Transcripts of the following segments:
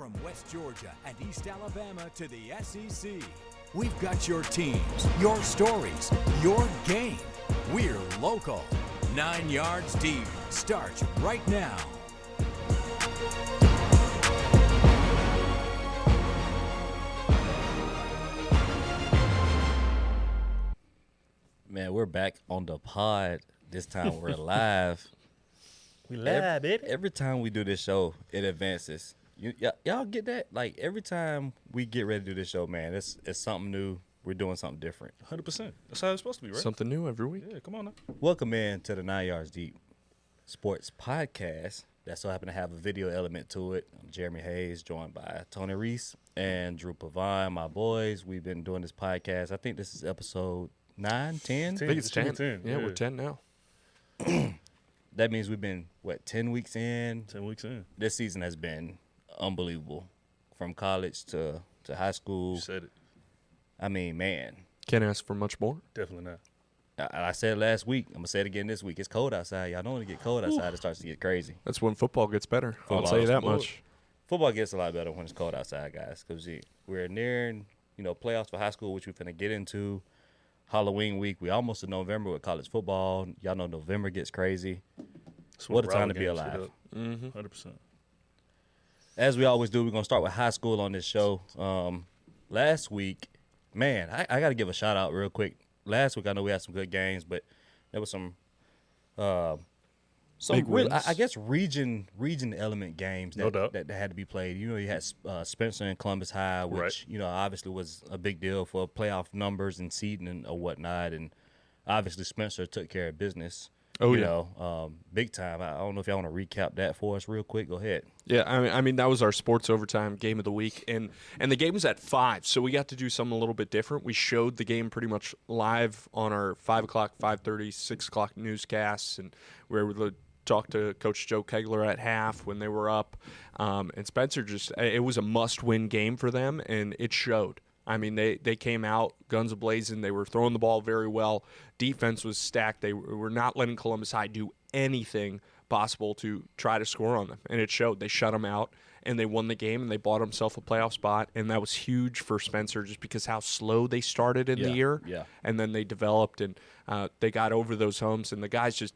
From West Georgia and East Alabama to the SEC, we've got your teams, your stories, your game. We're local. 9 Yards Deep starts right now. Man, we're back on the pod. This time we're live. We live, baby. Every time we do this show, it advances. Y'all get that? Like, every time we get ready to do this show, man, it's something new. We're doing something different. 100%. That's how it's supposed to be, right? Something new every week. Yeah, come on now. Welcome in to the 9 Yards Deep Sports Podcast. That so happen to have a video element to it. I'm Jeremy Hayes, joined by Tony Reese and Drew Pavine, my boys. We've been doing this podcast. I think this is episode 9, 10? I think it's 10. Yeah, we're 10 now. That means we've been, 10 weeks in? 10 weeks in. This season has been unbelievable. From college to high school. You said it. I mean, man. Can't ask for much more. Definitely not. I said last week. I'm going to say it again this week. It's cold outside. Y'all know when it get cold outside, it starts to get crazy. That's when football gets better. I'll Football tell you is that cool. much. Football gets a lot better when it's cold outside, guys, because we're nearing, playoffs for high school, which we're finna get into. Halloween week. We almost in November with college football. Y'all know November gets crazy. What a time to be alive. 100%. As we always do, we're going to start with high school on this show. Last week, man, I got to give a shout-out real quick. Last week, I know we had some good games, but there was some big real, wins. I guess, region element games No doubt. that had to be played. You had Spencer and Columbus High, which, Right. Obviously was a big deal for playoff numbers and seeding and whatnot. And obviously Spencer took care of business. Big time. I don't know if y'all want to recap that for us real quick. Go ahead. Yeah, I mean that was our sports overtime game of the week, and the game was at 5, so we got to do something a little bit different. We showed the game pretty much live on our 5 o'clock, 5:30, 6 o'clock newscasts, and we were able to talk to Coach Joe Kegler at half when they were up. And Spencer it was a must-win game for them, and it showed. I mean, they came out guns a-blazing. They were throwing the ball very well. Defense was stacked. They were not letting Columbus High do anything possible to try to score on them, and it showed. They shut them out, and they won the game, and they bought themselves a playoff spot, and that was huge for Spencer just because how slow they started in the year, and then they developed, and they got over those humps, and the guys just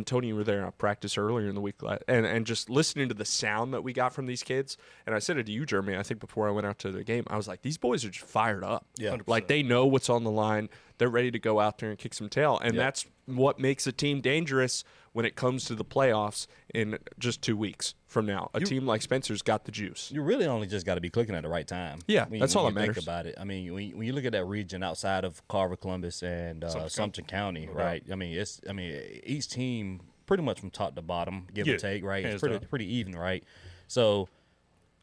Tony, you were there at practice earlier in the week, and just listening to the sound that we got from these kids, and I said it to you, Jeremy, I think before I went out to the game, I was like, these boys are just fired up. Yeah. 100%. Like, they know what's on the line. They're ready to go out there and kick some tail, and that's what makes a team dangerous when it comes to the playoffs in just 2 weeks from now. A team like Spencer's got the juice. You really only just got to be clicking at the right time. Yeah, that's all that Think matters. about it. I mean, when you look at that region outside of Carver, Columbus, and Sumter County, right? I mean, each team pretty much from top to bottom, give or take, right? It's pretty even, right? So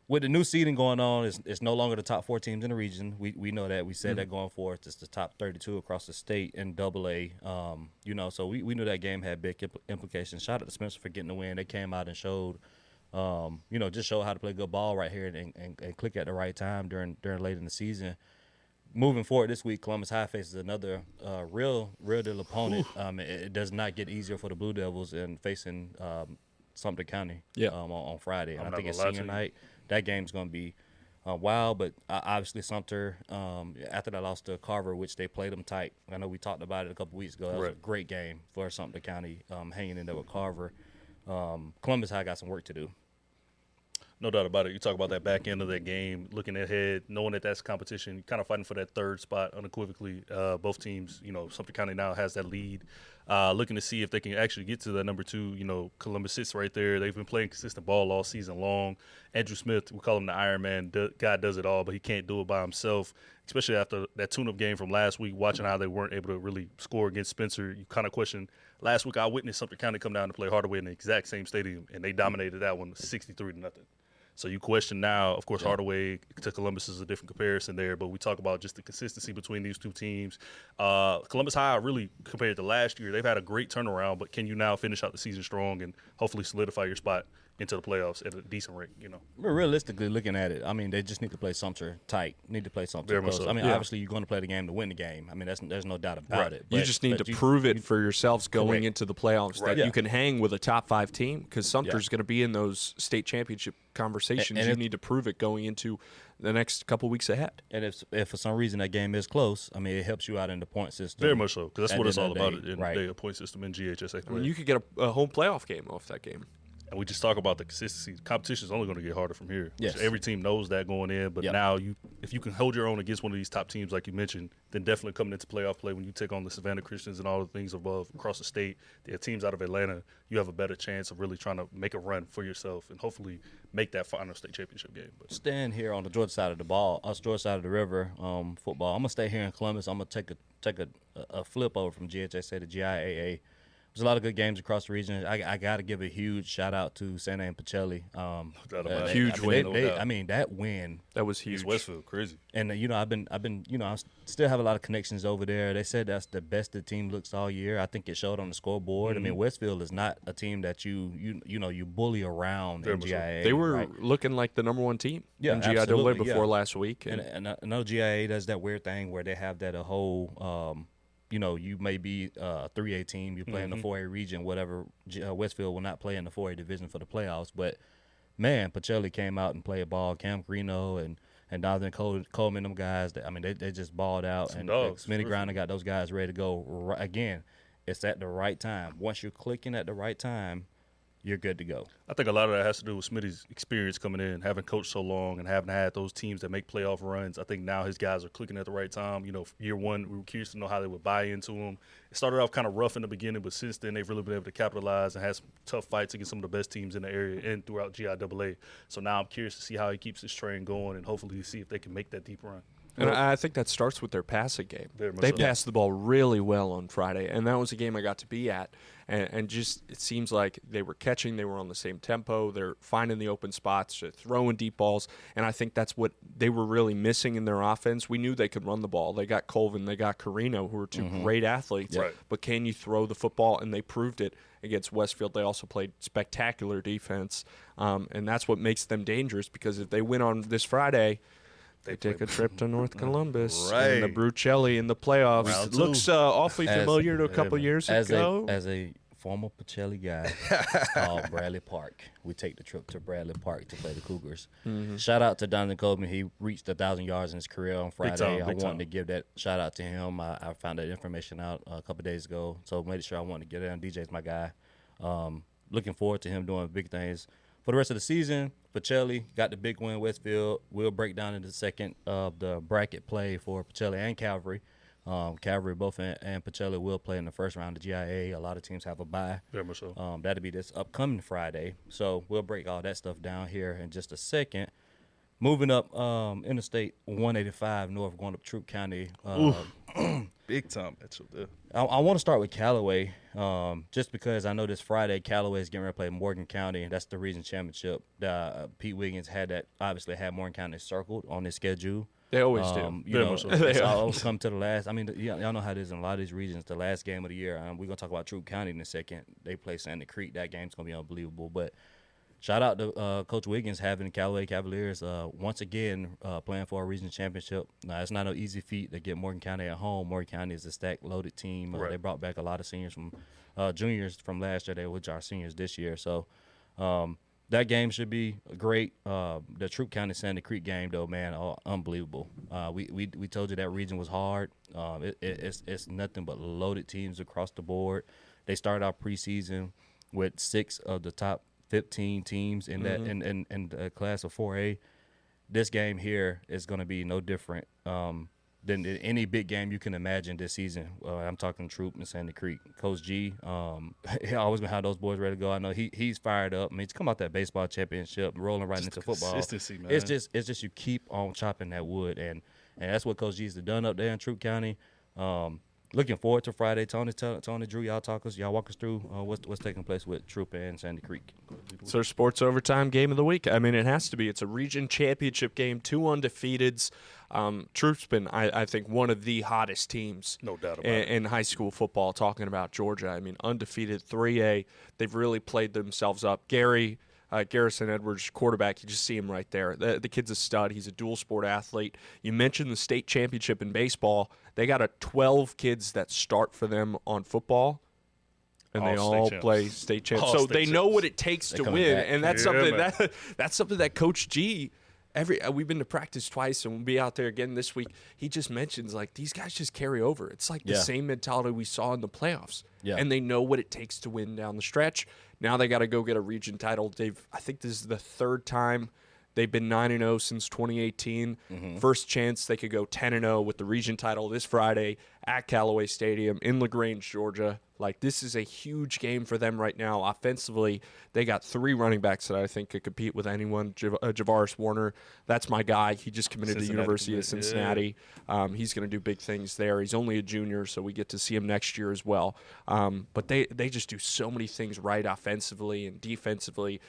with the new seeding going on, it's no longer the top 4 teams in the region. We know that. We said that going forward. It's the top 32 across the state in AA. So we knew that game had big implications. Shout out to Spencer for getting the win. They came out and showed, just showed how to play good ball right here and click at the right time during late in the season. Moving forward this week, Columbus High faces another real deal opponent. It does not get easier for the Blue Devils in facing Sumter County on Friday. And I think it's senior night. That game's going to be wild, but obviously Sumter, after that loss to Carver, which they played them tight. I know we talked about it a couple weeks ago. That was a great game for Sumter County, hanging in there with Carver. Columbus High got some work to do. No doubt about it. You talk about that back end of that game, looking ahead, knowing that that's competition, kind of fighting for that third spot unequivocally. Both teams, Sumter County now has that lead, looking to see if they can actually get to that number 2. Columbus sits right there. They've been playing consistent ball all season long. Andrew Smith, we call him the Iron Man. God does it all, but he can't do it by himself, especially after that tune-up game from last week, watching how they weren't able to really score against Spencer. You kind of question. Last week I witnessed Sumter County come down to play Hardaway in the exact same stadium, and they dominated that one 63-0. So you question now, of course, Hardaway to Columbus is a different comparison there, but we talk about just the consistency between these two teams. Columbus High, really, compared to last year, they've had a great turnaround, but can you now finish out the season strong and hopefully solidify your spot into the playoffs at a decent rate, Realistically looking at it, I mean, they just need to play Sumter tight. Need to play Sumter close. So. I mean, obviously you're going to play the game to win the game. I mean, there's no doubt about it. But, you just need to prove it for yourselves going into the playoffs that you can hang with a top 5 team, because Sumter's going to be in those state championship conversations. And you need to prove it going into the next couple weeks ahead. And if for some reason that game is close, I mean, it helps you out in the point system. Very much so, because that's what it's all about in the point system in GHSA. I mean, you could get a home playoff game off that game. And we just talk about the consistency. Competition is only going to get harder from here. Yes. Every team knows that going in. But now, if you can hold your own against one of these top teams, like you mentioned, then definitely coming into playoff play when you take on the Savannah Christians and all the things above across the state, the teams out of Atlanta, you have a better chance of really trying to make a run for yourself and hopefully make that final state championship game. But staying here on the Georgia side of the ball, us Georgia side of the river, football. I'm gonna stay here in Columbus. I'm gonna take a flip over from GHSA to GIAA. There's a lot of good games across the region. I got to give a huge shout out to Santa and Pacelli. Huge win. I mean, that win. That was huge. East Westfield, crazy. And I've been, I still have a lot of connections over there. They said that's the best the team looks all year. I think it showed on the scoreboard. I mean, Westfield is not a team that you bully around in GIA. They were looking like the number 1 team in GIAA before last week. And I know GIA does that weird thing where they have that a whole. You may be a 3A team, you play in the 4A region, whatever. Westfield will not play in the 4A division for the playoffs. But, man, Pacelli came out and played ball. Cam Greeno and Donovan Coleman, them guys, they just balled out. And Smitty Grinder got those guys ready to go. Again, it's at the right time. Once you're clicking at the right time, you're good to go. I think a lot of that has to do with Smitty's experience coming in, having coached so long and having had those teams that make playoff runs. I think now his guys are clicking at the right time. Year one, we were curious to know how they would buy into him. It started off kind of rough in the beginning, but since then they've really been able to capitalize and had some tough fights against some of the best teams in the area and throughout GIAA. So now I'm curious to see how he keeps his train going and hopefully see if they can make that deep run. And I think that starts with their passing game. They passed the ball really well on Friday, and that was a game I got to be at. And just it seems like they were catching, they were on the same tempo, they're finding the open spots, they're throwing deep balls, and I think that's what they were really missing in their offense. We knew they could run the ball. They got Colvin, they got Carino, who are two great athletes. Right. But can you throw the football? And they proved it against Westfield. They also played spectacular defense, and that's what makes them dangerous, because if they win on this Friday – they take a trip to North Columbus and the Brucelli in the playoffs. It looks awfully familiar to a couple years ago. As a former Pacelli guy, it's called Bradley Park. We take the trip to Bradley Park to play the Cougars. Shout out to Donovan Coleman. He reached 1,000 yards in his career on Friday. I wanted to give that shout out to him. I found that information out a couple days ago, so made sure I wanted to get it. And DJ's my guy. Looking forward to him doing big things. For the rest of the season, Pacelli got the big win. Westfield will break down in the second of the bracket play for Pacelli and Calvary. Calvary both and Pacelli will play in the first round of GIA. A lot of teams have a bye. Very much so. That'll be this upcoming Friday. So we'll break all that stuff down here in just a second. Moving up Interstate 185 north, going up Troup County. Big time matchup there. I want to start with Callaway, just because I know this Friday Callaway is getting ready to play Morgan County. That's the region championship. Pete Wiggins had Morgan County circled on his schedule. They always do. It's always come to the last. I mean, y'all know how it is in a lot of these regions. The last game of the year. We're gonna talk about Troup County in a second. They play Sandy Creek. That game's gonna be unbelievable. But shout out to Coach Wiggins having the Callaway Cavaliers once again playing for a region championship. Now, it's not an easy feat to get Morgan County at home. Morgan County is a stacked, loaded team. They brought back a lot of seniors from juniors from last year, which are seniors this year. So that game should be great. The Troup County Sandy Creek game, though, man, unbelievable. We told you that region was hard. It's nothing but loaded teams across the board. They started out preseason with 6 of the top 15 teams in that in the class of 4A. This game here is going to be no different than any big game you can imagine this season. I'm talking Troup and Sandy Creek. Coach G, he always gonna have those boys ready to go. I know he's fired up. I mean, he's come out that baseball championship, rolling right into football. Consistency, man. It's just you keep on chopping that wood, and that's what Coach G's done up there in Troup County. Looking forward to Friday. Tony, Drew, y'all walk us through what's taking place with Troup and Sandy Creek. It's our sports overtime game of the week. I mean, it has to be. It's a region championship game, 2 undefeateds. Troup's been, I think, one of the hottest teams, no doubt about it, in high school football, talking about Georgia. I mean, undefeated 3A. They've really played themselves up. Gary Garrison Edwards, quarterback, you just see him right there. The kid's a stud. He's a dual sport athlete. You mentioned the state championship in baseball. They got 12 kids that start for them on football. And they all play state champs. So they know what it takes to win. Back. And that's something that Coach G, we've been to practice twice and we'll be out there again this week. He just mentions, like, these guys just carry over. It's like the same mentality we saw in the playoffs. Yeah. And they know what it takes to win down the stretch. Now they got to go get a region title. I think this is the third time. They've been 9-0 since 2018. Mm-hmm. First chance they could go 10-0 with the region title this Friday at Callaway Stadium in LaGrange, Georgia. Like, this is a huge game for them right now. Offensively, they got 3 running backs that I think could compete with anyone. Javaris Warner, that's my guy. He just committed to the University of Cincinnati. Yeah. He's going to do big things there. He's only a junior, so we get to see him next year as well. But they just do so many things right offensively and defensively.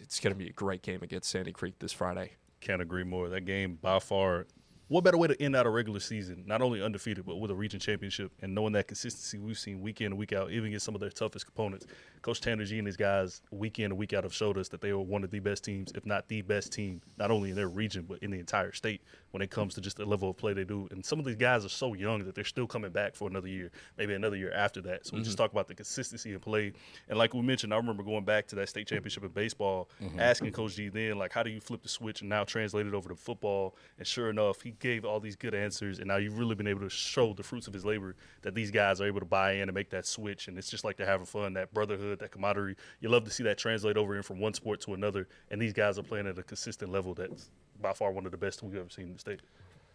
It's going to be a great game against Sandy Creek this Friday. Can't agree more. That game, by far, what better way to end out a regular season, not only undefeated, but with a region championship, and knowing that consistency we've seen week in and week out, even against some of their toughest opponents. Coach Tanner G and his guys, week in and week out, have showed us that they were one of the best teams, if not the best team, not only in their region, but in the entire state when it comes to just the level of play they do. And some of these guys are so young that they're still coming back for another year, maybe another year after that. So we just talk about the consistency in play. And like we mentioned, I remember going back to that state championship in baseball, asking Coach G then, like, how do you flip the switch and now translate it over to football? And sure enough, he gave all these good answers, and now you've really been able to show the fruits of his labor that these guys are able to buy in and make that switch. And it's just like they're having fun, that brotherhood, that camaraderie. You love to see that translate over in from one sport to another, and these guys are playing at a consistent level that's by far one of the best we've ever seen in the state.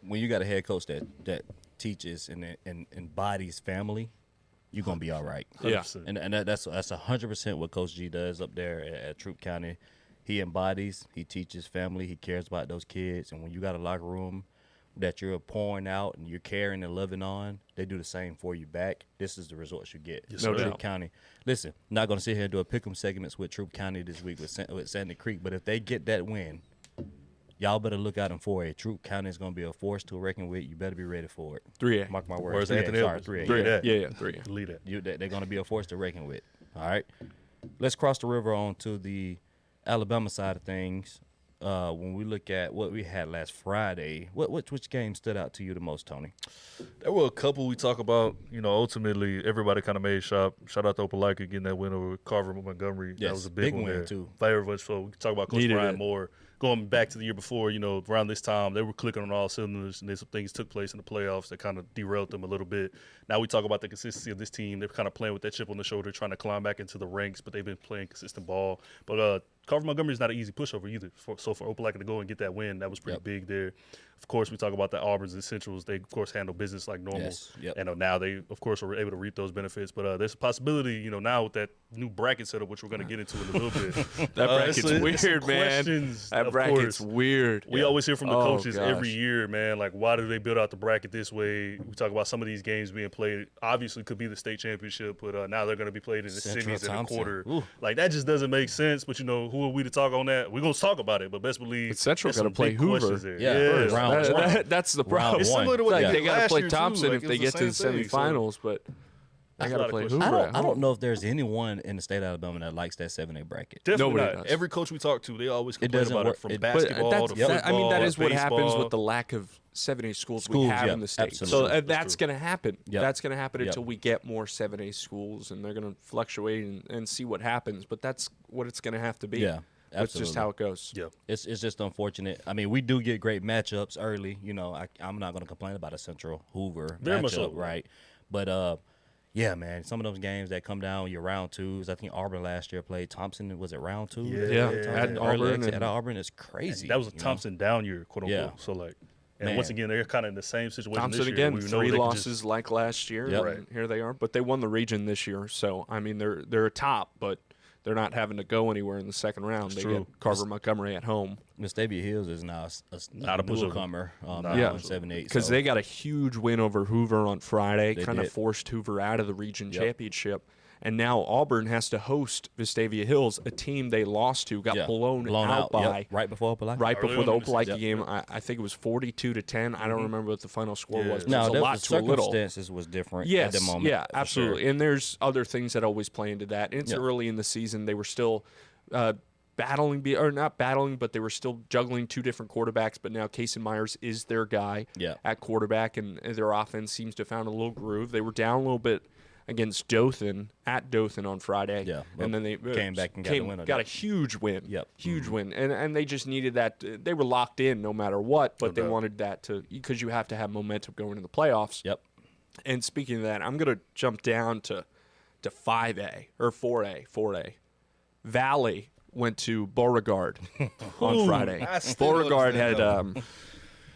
When you got a head coach that teaches and embodies family, you're going to be all right. 100%. Yeah. And that's 100% what Coach G does up there at Troup County. He embodies, he teaches family, he cares about those kids. And when you got a locker room that you're pouring out and you're caring and loving on, they do the same for you back. This is the results you get. Yes, no Troup County. Listen, I'm not going to sit here and do a pick'em segments with Troup County this week with Sandy Creek, but if they get that win, y'all better look out for it. Troup County is going to be a force to reckon with. You better be ready for it. 3A. Mark my words. Where's Anthony? 3A. Yeah, 3A. Lead it. They're going to be a force to reckon with. All right. Let's cross the river on to the Alabama side of things. When we look at what we had last Friday, which game stood out to you the most, Tony? There were a couple we talk about. You know, ultimately, everybody kind of made shop. Shout out to Opelika getting that win over Carver Montgomery. Yes, that was a big win there. too. Very much so. We can talk about Coach Brian Moore. Going back to the year before, you know, around this time, they were clicking on all cylinders, and then some things took place in the playoffs that kind of derailed them a little bit. Now we talk about the consistency of this team. They're kind of playing with that chip on the shoulder, trying to climb back into the ranks, but they've been playing consistent ball. But Carver Montgomery is not an easy pushover either. So for Opelika to go and get that win, that was pretty big there. Of course, we talk about the Auburns and Centrals. They, of course, handle business like normal. Yes. Yep. And now they, of course, are able to reap those benefits. But there's a possibility, you know, now with that new bracket setup, which we're going to get into in a little bit. That bracket's weird, man. That bracket's weird. We always hear from the coaches every year, man, like, why do they build out the bracket this way? We talk about some of these games being played. Obviously, could be the state championship, but now they're going to be played in the semis in a quarter. Ooh. Like, that just doesn't make sense. But, you know, who are we to talk on that? We're going to talk about it, but best believe but Central got to play Hoover. That's the problem. It's similar to what they got to play year, Thompson like, if they get to the semifinals, but they got to play Hoover. I don't know if there's anyone in the state of Alabama that likes that 7A bracket. Definitely Nobody not. does. Every coach we talk to, they always complain about it, from basketball to football. I mean, that is what happens baseball. with the lack of 7A schools we have in the state. Absolutely. So that's going to happen. Yep. That's going to happen until we get more 7A schools, and they're going to fluctuate and see what happens. But that's what it's going to have to be. Yeah. That's just how it goes. Yeah, it's just unfortunate. I mean, we do get great matchups early. You know, I'm not going to complain about a Central Hoover Very matchup, much so. right? But yeah, man, some of those games that come down your round twos. I think Auburn last year played Thompson. Was it round two? Yeah. At Auburn. At Auburn is crazy. That was a Thompson down year, quote unquote. Yeah. So like, and once again, they're kind of in the same situation. Thompson this year. again, We know 3 they losses like last year. Yep. And here they are, but they won the region this year. So I mean, they're a top, but they're not having to go anywhere in the second round. They get Carver Montgomery at home. Gustavia Hills is now Not a newcomer. Yeah, 7-8. Because they got a huge win over Hoover on Friday, kind of did. forced Hoover out of the region championship. And now Auburn has to host Gustavia Hills, a team they lost to, got blown out by. Yep. Right before Opelika. Right before the Opelika Yep. game. I think it was 42-10. I don't remember what the final score was. But No, it was a lot the to a little. circumstances was different Yes, at the moment. yeah, for absolutely. sure. And there's other things that always play into that. And it's Yeah. early in the season. They were still not battling, but they were still juggling two different quarterbacks. But now Casey Myers is their guy at quarterback, and their offense seems to have found a little groove. They were down a little bit against Dothan on Friday, and then they came back and got a huge win. Huge win, and they just needed that. They were locked in no matter what, but they wanted that because you have to have momentum going into the playoffs. And speaking of that, I'm going to jump down to 5A or 4A. Valley went to Beauregard on Friday. Beauregard had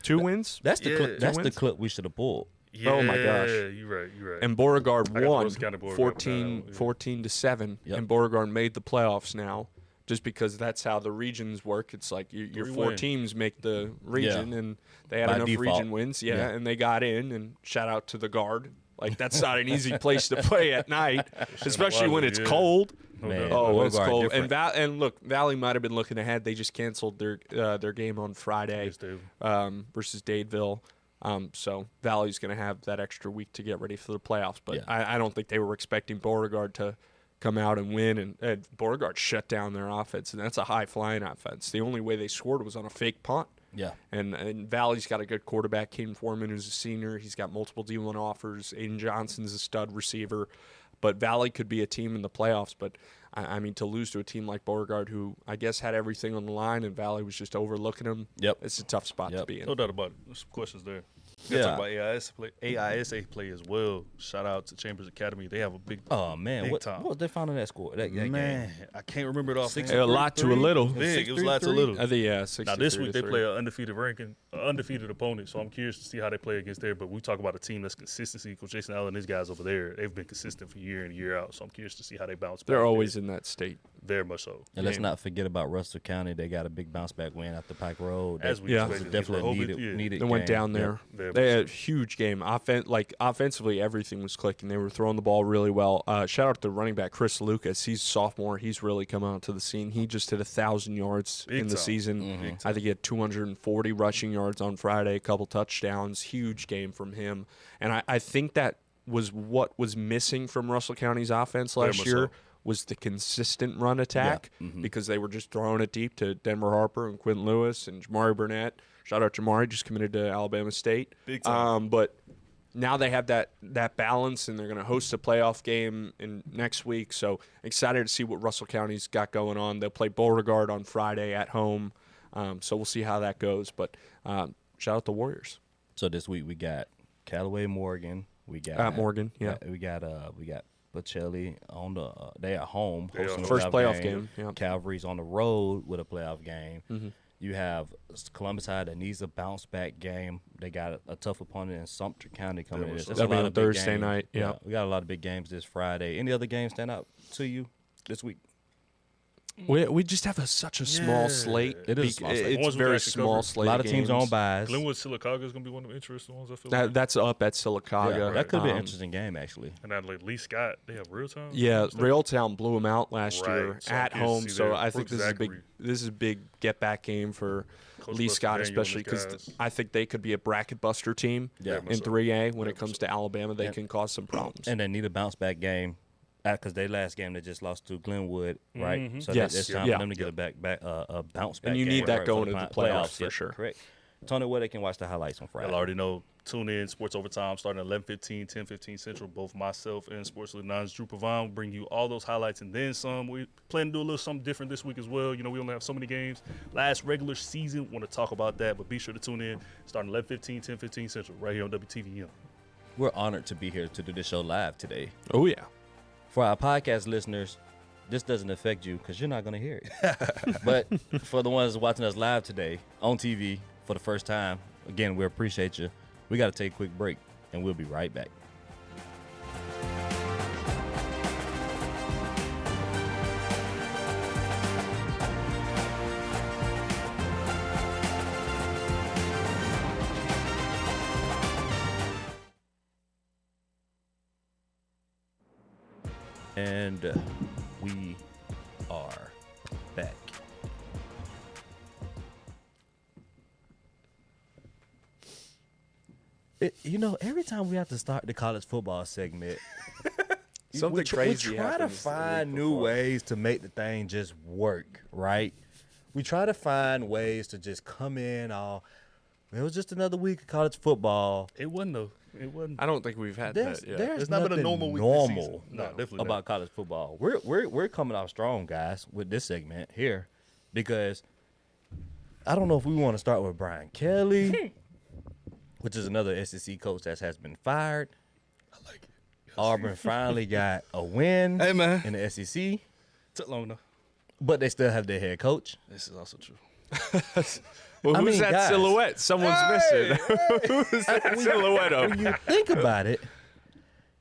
2 wins. That's the clip we should have pulled. Yeah, oh my gosh, you're right. And Beauregard won 14-7, and Beauregard made the playoffs now, just because that's how the regions work. It's like your 4 teams make the region, and they had enough default region wins, and they got in. And shout out to the Guard. Like, that's not an easy place to play at night, especially when it's cold. Man, it's cold. And look, Valley might have been looking ahead. They just canceled their game on Friday versus Dadeville. So Valley's going to have that extra week to get ready for the playoffs. But I don't think they were expecting Beauregard to come out and win. And Beauregard shut down their offense, and that's a high-flying offense. The only way they scored was on a fake punt. And Valley's got a good quarterback, Caden Foreman, who's a senior. He's got multiple D1 offers. Aiden Johnson's a stud receiver. But Valley could be a team in the playoffs. But, I mean, to lose to a team like Beauregard, who I guess had everything on the line, and Valley was just overlooking them, it's a tough spot to be in. No doubt about it. There's some questions there. Talk about AISA play as well. Shout out to Chambers Academy. They have a big what was they found in that score? That game? I can't remember it off. A lot to a little. Big. It was a lot to a little. I think, now this week they play an undefeated opponent, so I'm curious to see how they play against there. But we talk about a team that's consistency. Coach Jason Allen and his guys over there, they've been consistent for year in, year out. So I'm curious to see how they bounce back. They're always in that state. Very much so. And let's not forget about Russell County. They got a big bounce back win after Pike Road. As we definitely needed. They went down there. They had a huge game. Offensively, everything was clicking. They were throwing the ball really well. Shout out to running back Chris Lucas. He's a sophomore. He's really come out to the scene. He just hit 1,000 yards in the season. I think he had 240 rushing yards on Friday, a couple touchdowns. Huge game from him. And I think that was what was missing from Russell County's offense last year. Was the consistent run attack because they were just throwing it deep to Denver Harper and Quentin Lewis and Jamari Burnett. Shout out Jamari, just committed to Alabama State. Big time. But now they have that balance, and they're going to host a playoff game next week. So excited to see what Russell County's got going on. They'll play Beauregard on Friday at home. So we'll see how that goes. But shout out the Warriors. So this week we got Callaway Morgan. We got at Morgan. We got Pacelli on they at home hosting first playoff game. Calvary's on the road with a playoff game. You have Columbus High that needs a bounce back game. They got a tough opponent in Sumter County coming in. That'll be on Thursday night. Yeah, we got a lot of big games this Friday. Any other games stand out to you this week? We just have such a small slate. It is a small slate. It's a very small slate. A lot of teams on buys. Glenwood Sylacauga is going to be one of the interesting ones, I feel That's up at Sylacauga. That could be an interesting game, actually. And then Lee Scott, they have Reeltown? Yeah, Reeltown blew them out last year at home. So I think this is a big get-back game for Coach Lee Scott, especially because I think they could be a bracket buster team in 3A. When it comes to Alabama, they can cause some problems. And they need a bounce-back game. Because their last game they just lost to Glenwood, right? So it's time for them to get a bounce back. And you need that going into the playoffs for sure. Correct. Tony, where they can watch the highlights on Friday. I already know. Tune in, Sports Overtime, starting at 11:15, 10:15 Central. Both myself and Sports League 9's Drew Pavone will bring you all those highlights and then some. We plan to do a little something different this week as well. You know, we only have so many games. Last regular season, want to talk about that, but be sure to tune in, starting 11:15, 10:15 Central, right here on WTVM. We're honored to be here to do this show live today. Oh, yeah. For our podcast listeners, this doesn't affect you because you're not going to hear it. But for the ones watching us live today on TV for the first time, again, we appreciate you. We got to take a quick break, and we'll be right back. And we are back. Every time we have to start the college football segment, something crazy we try to find new ways to make the thing just work, right? We try to find ways to just come in all. It was just another week of college football. It wasn't though. It wasn't. I don't think we've had that yet. There's not been a nothing normal week this season. No, definitely about not. college football. We're coming out strong, guys, with this segment here, because I don't know if we want to start with Brian Kelly, which is another SEC coach that has been fired. I like it. Auburn finally got a win Hey, man. in the SEC, Took long though. but they still have their head coach. This is also true. Well, I who's mean, that guys. silhouette? Someone's missing. Who's that silhouette of? When you think about it,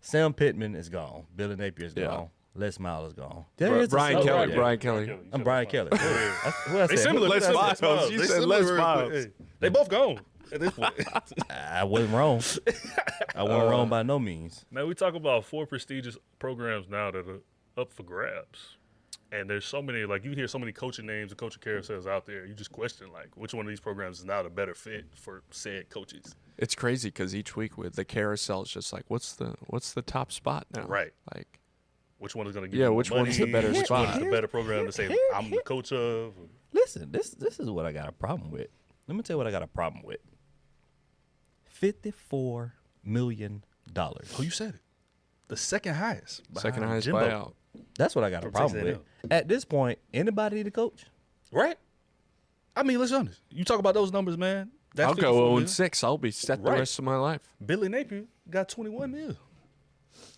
Sam Pittman is gone. Billy Napier is Yeah. gone. Les Miles is gone. Brian Kelly. Brian Kelly. I'm Brian Kelly. Who I They said? similar. Les They similar. Miles. You They said similar Les very Miles. quick. Hey, they both gone at this point. I wasn't wrong. I wasn't wrong by no means. Man, we talk about 4 prestigious programs now that are up for grabs. And there's so many, like you hear so many coaching names and coaching carousels out there. You just question, like, which one of these programs is now the better fit for said coaches? It's crazy because each week with the carousel, it's just like, what's the top spot now? Right. Like, Which one is going to give Yeah, you which money? one's the better Which spot? one's the better program to say, I'm the coach of? Listen, this is what I got a problem with. Let me tell you what I got a problem with. $54 million. Oh, you said it. The second highest. second behind highest Jimbo. buyout. That's what I got a From problem Texas with. At this point, anybody need a coach? Right? I mean, let's be honest. You talk about those numbers, man. That's I'll 54 go million. 0-6. I'll be set the Right. rest of my life. Billy Napier got 21 mil.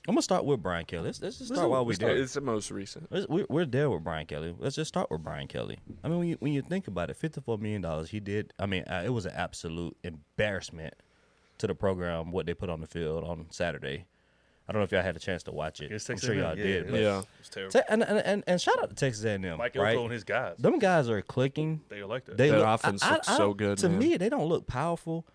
I'm gonna start with Brian Kelly. Let's just start while we're there. It's the most recent. We're there with Brian Kelly. Let's just start with Brian Kelly. I mean, when you think about it, $54 million, he did. I mean, it was an absolute embarrassment to the program what they put on the field on Saturday. I don't know if y'all had a chance to watch it. Against I'm Texas sure y'all A&M. did. Yeah, but- Yeah. It's terrible. And shout out to Texas A&M. Mike right? Elko and his guys. Them guys are clicking. They are like that. They That look, offense looks so good, To man. me, they don't look powerful.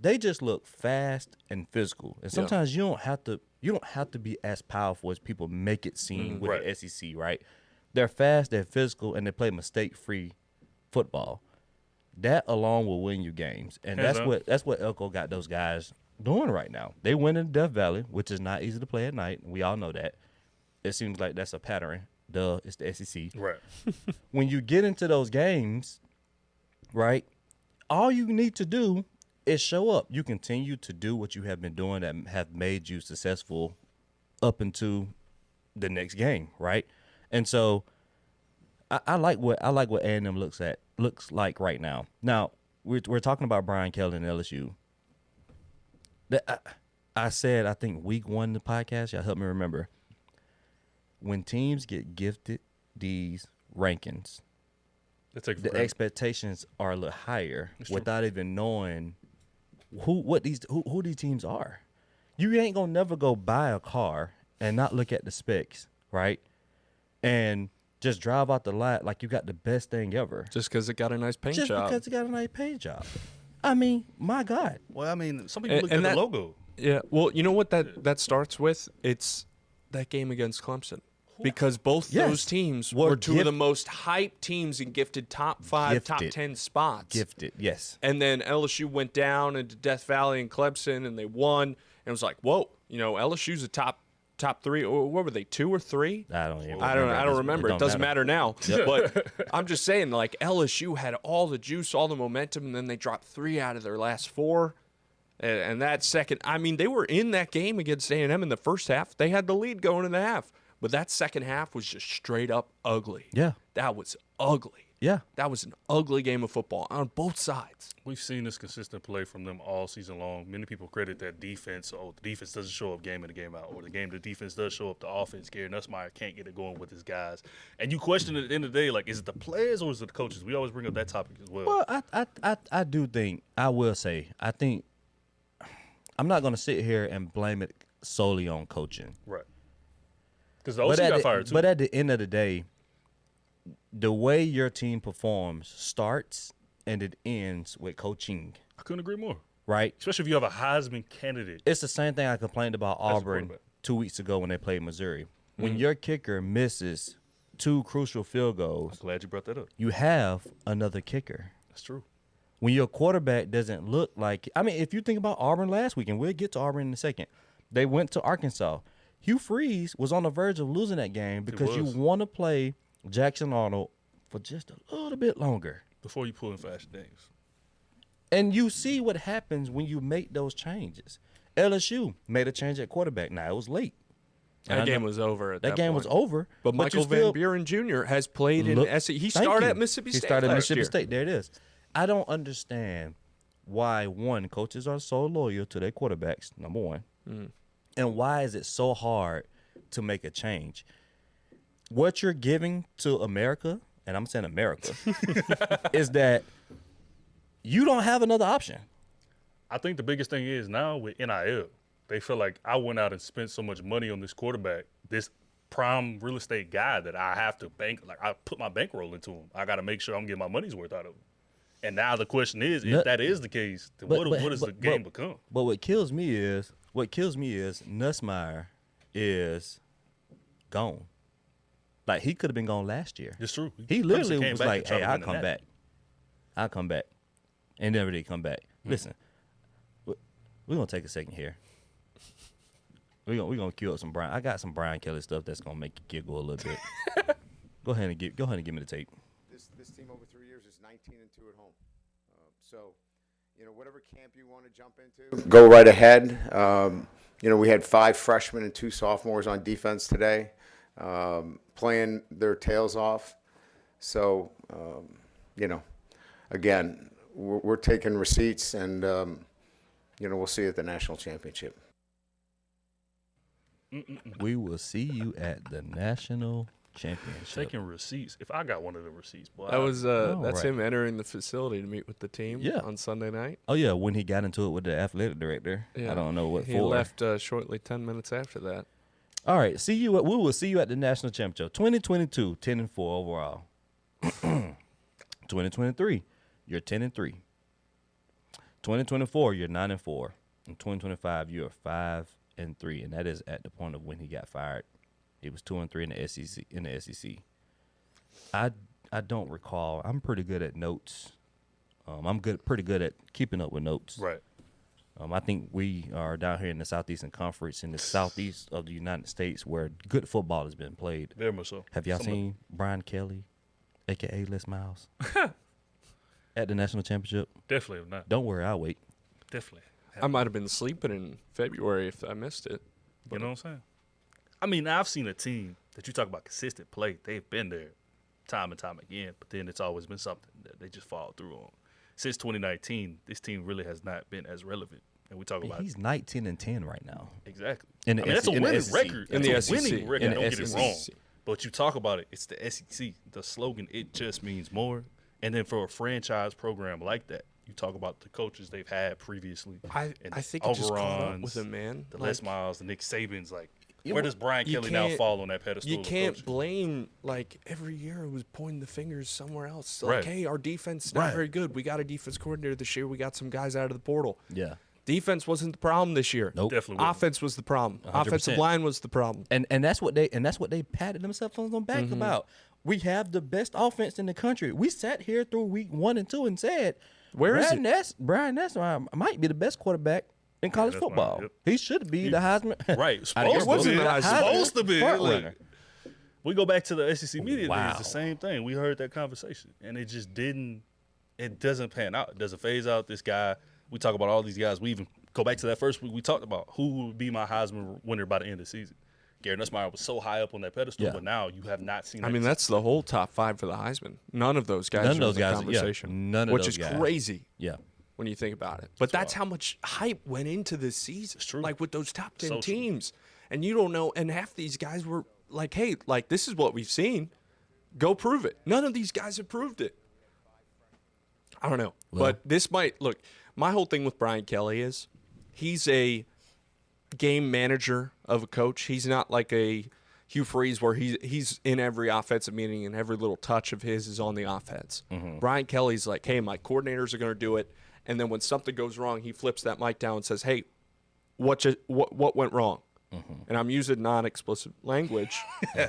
They just look fast and physical. And sometimes you don't have to be as powerful as people make it seem with Right. the SEC, right? They're fast, they're physical, and they play mistake-free football. That alone will win you games, and Hands down. that's what Elko got those guys doing right now. They win in Death Valley, which is not easy to play at night. We all know that. It seems like that's a pattern. Duh, it's the SEC. Right. When you get into those games, right, all you need to do is show up. You continue to do what you have been doing that have made you successful up into the next game, right? And so I like what A&M looks like right now. Now we're talking about Brian Kelly and LSU. I said, I think week 1 of the podcast, y'all help me remember. When teams get gifted these rankings, Let's take it for the granted. expectations are a little higher true. without even knowing who these teams are. You ain't gonna never go buy a car and not look at the specs, right? And just drive out the lot like you got the best thing ever. Just because it got a nice paint Just job. because it got a nice paint job. I mean, my God. Well, I mean, some people look And at that- the logo. Yeah. Well, you know what that starts with? It's that game against Clemson. Because both Yes. those teams Were were two of the most hyped teams and gifted top 5, top Gifted. 10 spots. Gifted, yes. And then LSU went down into Death Valley and Clemson, and they won. And it was like, whoa, LSU's a top 3. Or what were they, 2 or 3? I don't even I don't remember. It doesn't matter now. Yep. But I'm just saying, like, LSU had all the juice, all the momentum, and then they dropped 3 out of their last 4. And that second, I mean, they were in that game against A&M in the first half. They had the lead going in the half. But that second half was just straight up ugly. Yeah. That was ugly. Yeah. That was an ugly game of football on both sides. We've seen this consistent play from them all season long. Many people credit that defense. Oh, the defense doesn't show up game in and game out. Or the defense does show up, the offense. Gary Nussmeier can't get it going with his guys. And you question at the end of the day, like, is it the players or is it the coaches? We always bring up that topic as well. Well, I do think, I will say, I think, I'm not going to sit here and blame it solely on coaching. Right. Because the OC got fired, too. But at the end of the day, the way your team performs starts and it ends with coaching, I couldn't agree more. right? Especially if you have a Heisman candidate. It's the same thing I complained about Auburn quarterback. 2 weeks ago when they played Missouri. When your kicker misses 2 crucial field goals, Glad you brought that up. you have another kicker. That's true. When your quarterback doesn't look like, I mean, if you think about Auburn last week, and we'll get to Auburn in a second, they went to Arkansas. Hugh Freeze was on the verge of losing that game because you was. want to play Jackson Arnold for just a little bit longer. Before you pull in Fashion Dames. And you see what happens when you make those changes. LSU made a change at quarterback. Now, it was late. That game was over at that That game point. was over. But Michael Van Buren Jr. has played in SEC. He started at Mississippi State. He started at Mississippi year. State. There it is. I don't understand why, one, coaches are so loyal to their quarterbacks, number one. And why is it so hard to make a change? What you're giving to America, and I'm saying America, is that you don't have another option. I think the biggest thing is now with NIL, they feel like I went out and spent so much money on this quarterback, this prime real estate guy that I have to bank. Like, I put my bankroll into him. I got to make sure I'm getting my money's worth out of him. And now the question is, if that is the case, then what does the game become? But what kills me is Nussmeier is gone. Like, he could have been gone last year. It's true. He literally was like, hey, I'll come back. I'll come back. And never did come back. Listen, we're going to take a second here. We're gonna cue up some Brian. I got some Brian Kelly stuff that's going to make you giggle a little bit. Go ahead and give me the tape. This team over 3 years is 19-2 at home. So, whatever camp you want to jump into, go right ahead. We had 5 freshmen and 2 sophomores on defense today, playing their tails off. So, again, we're taking receipts, and we'll see you at the national championship. We will see you at the national championship. Taking receipts. If I got one of the receipts, boy. That was that's him entering the facility to meet with the team on Sunday night. Oh, yeah, when he got into it with the athletic director. Yeah. I don't know what he left shortly 10 minutes after that. All right, we will see you at the national championship. 2022, 10-4 overall. 2023, you're 10-3. 2024, you're 9-4. In 2025, you're 5-3, and that is at the point of when he got fired. He was 2-3 in the SEC. I don't recall. I'm pretty good at notes. Pretty good at keeping up with notes. Right. I think we are down here in the Southeastern Conference, in the southeast of the United States, where good football has been played. Very much so. Have y'all seen Brian Kelly, a.k.a. Les Miles, at the national championship? Definitely have not. Don't worry, I'll wait. Definitely. I might have been sleeping in February if I missed it. You know what I'm saying? I mean, I've seen a team that you talk about consistent play. They've been there time and time again, but then it's always been something that they just fall through on. Since 2019, this team really has not been as relevant. And we talk about he's 19-10 right now. Exactly. That's a winning record. In the SEC. Winning record. Don't get it SEC. wrong. But you talk about it, it's the SEC. The slogan, it just means more. And then for a franchise program like that, you talk about the coaches they've had previously. I think it just caught up with him, man. The Les Miles, the Nick Sabans, where does Brian Kelly now fall on that pedestal? You can't blame, every year it was pointing the fingers somewhere else. Right. Hey, our defense is not very good. We got a defense coordinator this year. We got some guys out of the portal. Yeah. Defense wasn't the problem this year. Nope. Definitely wasn't. Offense was the problem. 100%. Offensive line was the problem. And that's what they patted themselves on the back about. We have the best offense in the country. We sat here through week 1 and 2 and said, Brian Ness might be the best quarterback in college football. Yep. He should be the Heisman. Right. Supposed to be. Front-runner. We go back to the SEC media Wow. days, the same thing. We heard that conversation, and it just doesn't pan out. It doesn't phase out this guy. We talk about all these guys. We even go back to that first week we talked about who would be my Heisman winner by the end of the season. Gary Nussmeier was so high up on that pedestal, but now you have not seen that. I mean, that's the whole top 5 for the Heisman. None of those guys are in the conversation. None of which those is guys. crazy. Yeah. When you think about it. But that's how much hype went into this season. It's true. With those top 10 So teams. And you don't know. And half these guys were like, hey, this is what we've seen. Go prove it. None of these guys have proved it. I don't know. Well, but this might, look, my whole thing with Brian Kelly is he's a game manager of a coach. He's not like a Hugh Freeze where he's in every offensive meeting and every little touch of his is on the offense. Brian Kelly's like, hey, my coordinators are going to do it. And then when something goes wrong, he flips that mic down and says, hey, what went wrong? And I'm using non-explicit language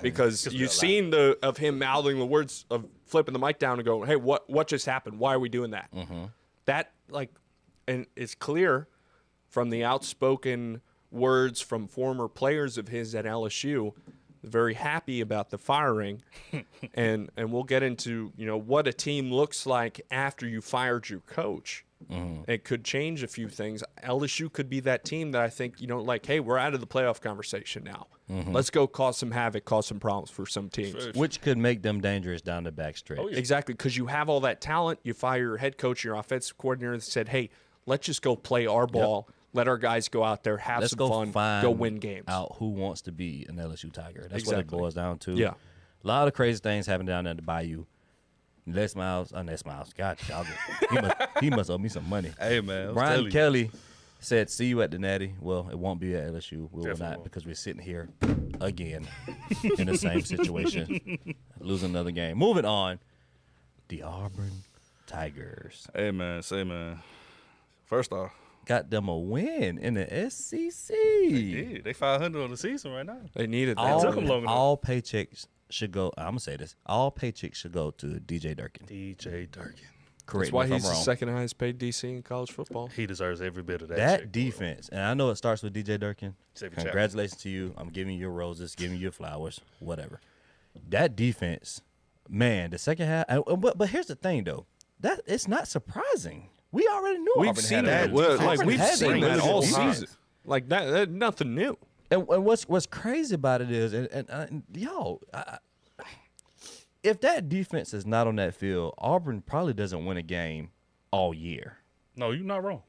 because you've seen of him mouthing the words of flipping the mic down and going, hey, what just happened? Why are we doing that? That, and it's clear from the outspoken words from former players of his at LSU very happy about the firing, and we'll get into what a team looks like after you fired your coach. It could change a few things. LSU could be that team that I think hey, we're out of the playoff conversation now. Let's go cause some havoc, cause some problems for some teams, which could make them dangerous down the back stretch. Oh, yeah. Exactly, because you have all that talent. You fire your head coach, your offensive coordinator, and said, hey, let's just go play our ball. Let our guys go out there, have some fun, go win games. Out who wants to be an LSU Tiger. That's what it boils down to. Yeah. A lot of crazy things happen down there at the Bayou. Les Miles. God, he must owe me some money. Hey, man. Brian Kelly said, see you at the Natty. Well, it won't be at LSU. We will not, because we're sitting here again in the same situation, losing another game. Moving on, the Auburn Tigers. Hey, man. First off, got them a win in the SEC. They 500 on the season right now. They needed that. All paychecks should go. I'm gonna say this. All paychecks should go to DJ Durkin. Correct. That's why he's the second highest paid DC in college football. He deserves every bit of that. That defense, and I know it starts with DJ Durkin. Congratulations to you. I'm giving you roses, giving you flowers, whatever. That defense, man. The second half. But here's the thing, though. That it's not surprising. We already knew we've Auburn seen had that. We've seen that all season. season. Like that, nothing new. And what's crazy about it is, and y'all, if that defense is not on that field, Auburn probably doesn't win a game all year. No, you're not wrong.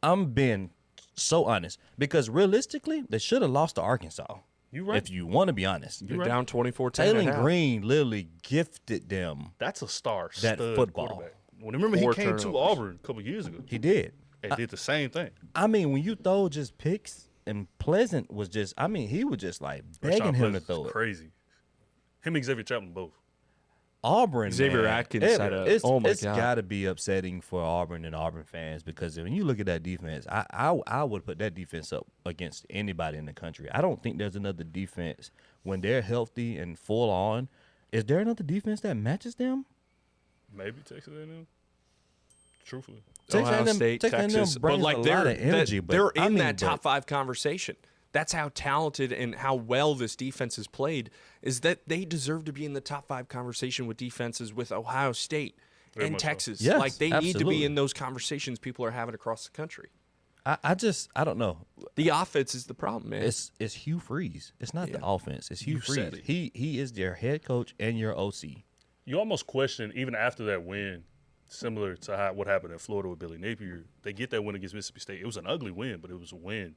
I'm being so honest, because realistically, they should have lost to Arkansas. You right. If you want to be honest. You're down 24-10. Taylor Green literally gifted them. That's a star. That football. Remember he came to Auburn a couple years ago. He did. And did the same thing. I mean, when you throw just picks, and Pleasant was just, he was just like begging him to throw it. Crazy. Him and Xavier Chapman both. Auburn, Xavier Atkins it's got to be upsetting for Auburn and Auburn fans, because when you look at that defense, I would put that defense up against anybody in the country. I don't think there's another defense when they're healthy and full on. Is there another defense that matches them? Maybe Texas A&M. Truthfully, Ohio State, Texas, but like they're energy. They're in that top 5 conversation. That's how talented and how well this defense is played, is that they deserve to be in the top 5 conversation with defenses with Ohio State and Texas. So. Yes, like they absolutely. need to be in those conversations people are having across the country. I don't know. The offense is the problem, man. It's Hugh Freeze. It's not the offense. It's Hugh Freeze. He is their head coach and your OC. You almost question, even after that win, similar to what happened in Florida with Billy Napier, they get that win against Mississippi State. It was an ugly win, but it was a win.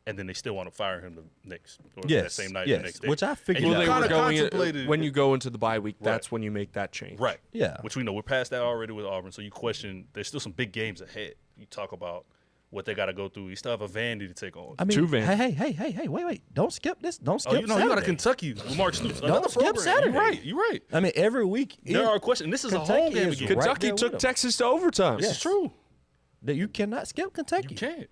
And then they still want to fire him that same night, the next day. Which I figured they were contemplated. When you go into the bye week, that's when you make that change. Right. Yeah. Which we know. We're past that already with Auburn. So you question, there's still some big games ahead. You talk about what they got to go through. You still have a Vandy to take on. I mean, 2 Vandy. Hey, wait. Don't skip this. Don't skip you Saturday. got a Kentucky with Mark Stoops. Don't skip Saturday. You're right. I mean, every week. There are questions. This is Kentucky a home game is again. right Kentucky there took with them. Texas to overtime. This is true. That you cannot skip Kentucky. You can't.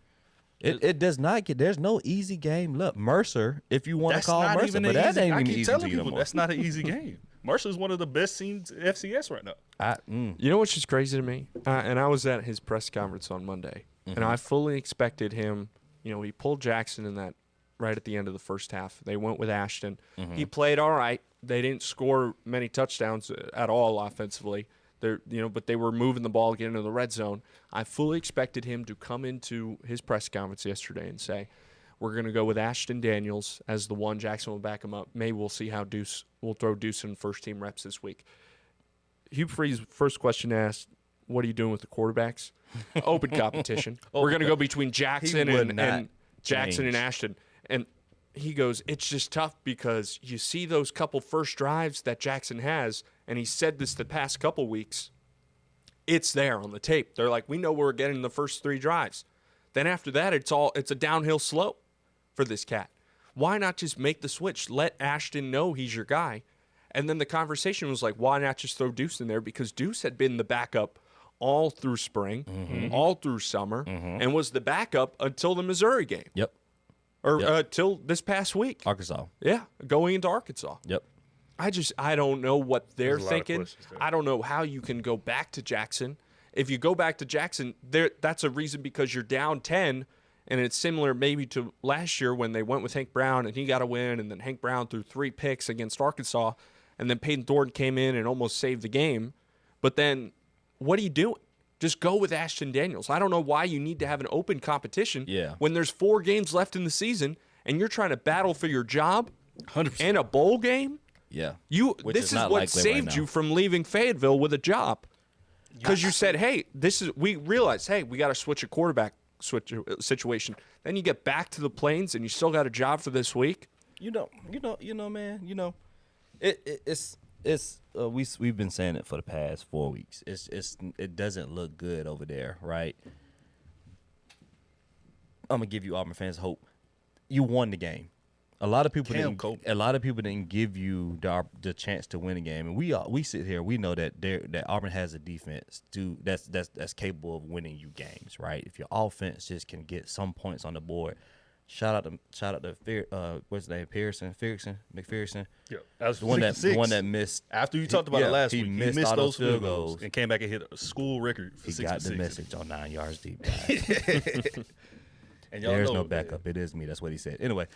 It does not get. There's no easy game. Look, Mercer, if you want to call not Mercer, even but that easy. ain't I even keep easy telling to you no people more. that's not an easy game. Mercer is one of the best teams in FCS right now. You know what's just crazy to me? And I was at his press conference on Monday, and I fully expected him. He pulled Jackson in that right at the end of the first half. They went with Ashton. He played all right. They didn't score many touchdowns at all offensively. But they were moving the ball, getting into the red zone. I fully expected him to come into his press conference yesterday and say, we're going to go with Ashton Daniels as the one. Jackson will back him up. Maybe we'll see how we'll throw Deuce in first-team reps this week. Hugh Freeze, first question asked, what are you doing with the quarterbacks? Open competition. We're going to go between Jackson and Jackson and Ashton. And he goes, it's just tough because you see those couple first drives that Jackson has, and he said this the past couple weeks, it's there on the tape. They're like, we know we're getting the first 3 drives. Then after that, it's a downhill slope for this cat. Why not just make the switch? Let Ashton know he's your guy. And then the conversation was like, why not just throw Deuce in there? Because Deuce had been the backup all through spring, all through summer, and was the backup until the Missouri game. Yep. Or till this past week. Arkansas. Yeah, going into Arkansas. Yep. I don't know what they're There's a lot of thinking. questions there. I don't know how you can go back to Jackson. If you go back to Jackson, that's a reason because you're down 10 And it's similar maybe to last year when they went with Hank Brown and he got a win, and then Hank Brown threw 3 picks against Arkansas, and then Peyton Thornton came in and almost saved the game. But then what are you doing? Just go with Ashton Daniels. I don't know why you need to have an open competition when there's 4 games left in the season and you're trying to battle for your job 100%. and a bowl game. Yeah. This is what saved you from leaving Fayetteville with a job. Because you said, hey, we realized, hey, we got to switch a quarterback situation. Then you get back to the Plains and you still got a job for this week. Man. We've been saying it for the past 4 weeks. It doesn't look good over there, right? I'm gonna give you Auburn fans hope. You won the game. A lot of people didn't give you the chance to win a game, and we sit here. We know that Auburn has a defense that's capable of winning you games, right? If your offense just can get some points on the board. Shout out to what's his name, McPherson. Yeah, that's the one that missed. After you talked about it last week, he missed all those field goals and came back and hit a school record for 66. He got the message on 9 yards deep, guys. And there's no backup. It is me. That's what he said. Anyway,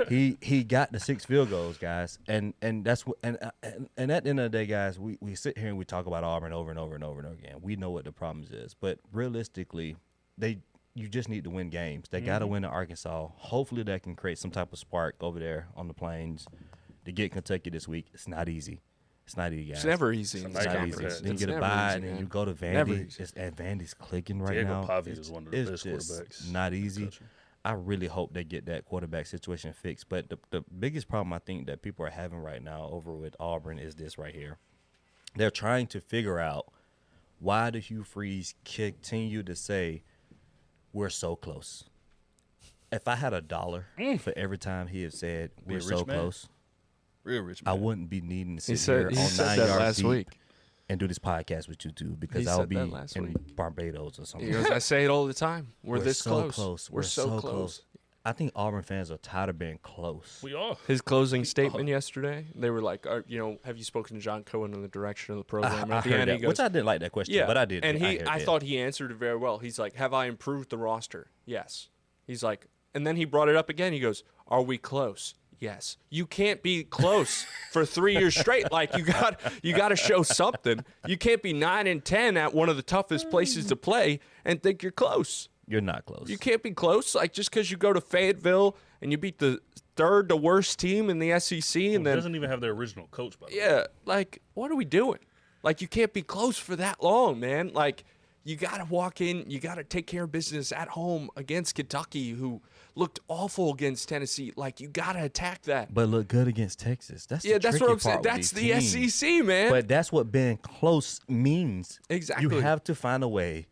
he got the 6 field goals, guys, and that's what. And at the end of the day, guys, we sit here and we talk about Auburn over and over and over and over again. We know what the problems is, but realistically, you just need to win games. They got to win at Arkansas. Hopefully, that can create some type of spark over there on the Plains to get Kentucky this week. It's not easy. It's not easy, guys. It's never easy. It's not easy. Then you get a bye, and then you go to Vandy. And Vandy's clicking right Diego now. Pavia is one of the best quarterbacks. Not easy. I really hope they get that quarterback situation fixed. But the biggest problem I think that people are having right now over with Auburn is this right here. They're trying to figure out why do Hugh Freeze continue to say we're so close. If I had $1 for every time he had said we're so close, real rich man, I wouldn't be needing to sit here on 9 yards last deep week and do this podcast with you two because I would be in Barbados or something. He goes, I say it all the time. We're this so close. We're so close. I think Auburn fans are tired of being close. We are. His closing statement yesterday, they were like, have you spoken to John Cohen on the direction of the program? I heard that, which I didn't like that question, but I did. And I thought he answered it very well. He's like, have I improved the roster? Yes. He's like, and then he brought it up again. He goes, are we close? Yes. You can't be close for 3 years straight. Like you got to show something. You can't be 9-10 at one of the toughest places to play and think you're close. You're not close. You can't be close. Like just because you go to Fayetteville and you beat the third to worst team in the SEC, and then doesn't even have their original coach. By the way. Yeah, like what are we doing? Like you can't be close for that long, man. Like you got to walk in, you got to take care of business at home against Kentucky, who looked awful against Tennessee. Like you got to attack that. But look good against Texas. That's that's what I'm saying. That's the SEC, man. But that's what being close means. Exactly. You have to find a way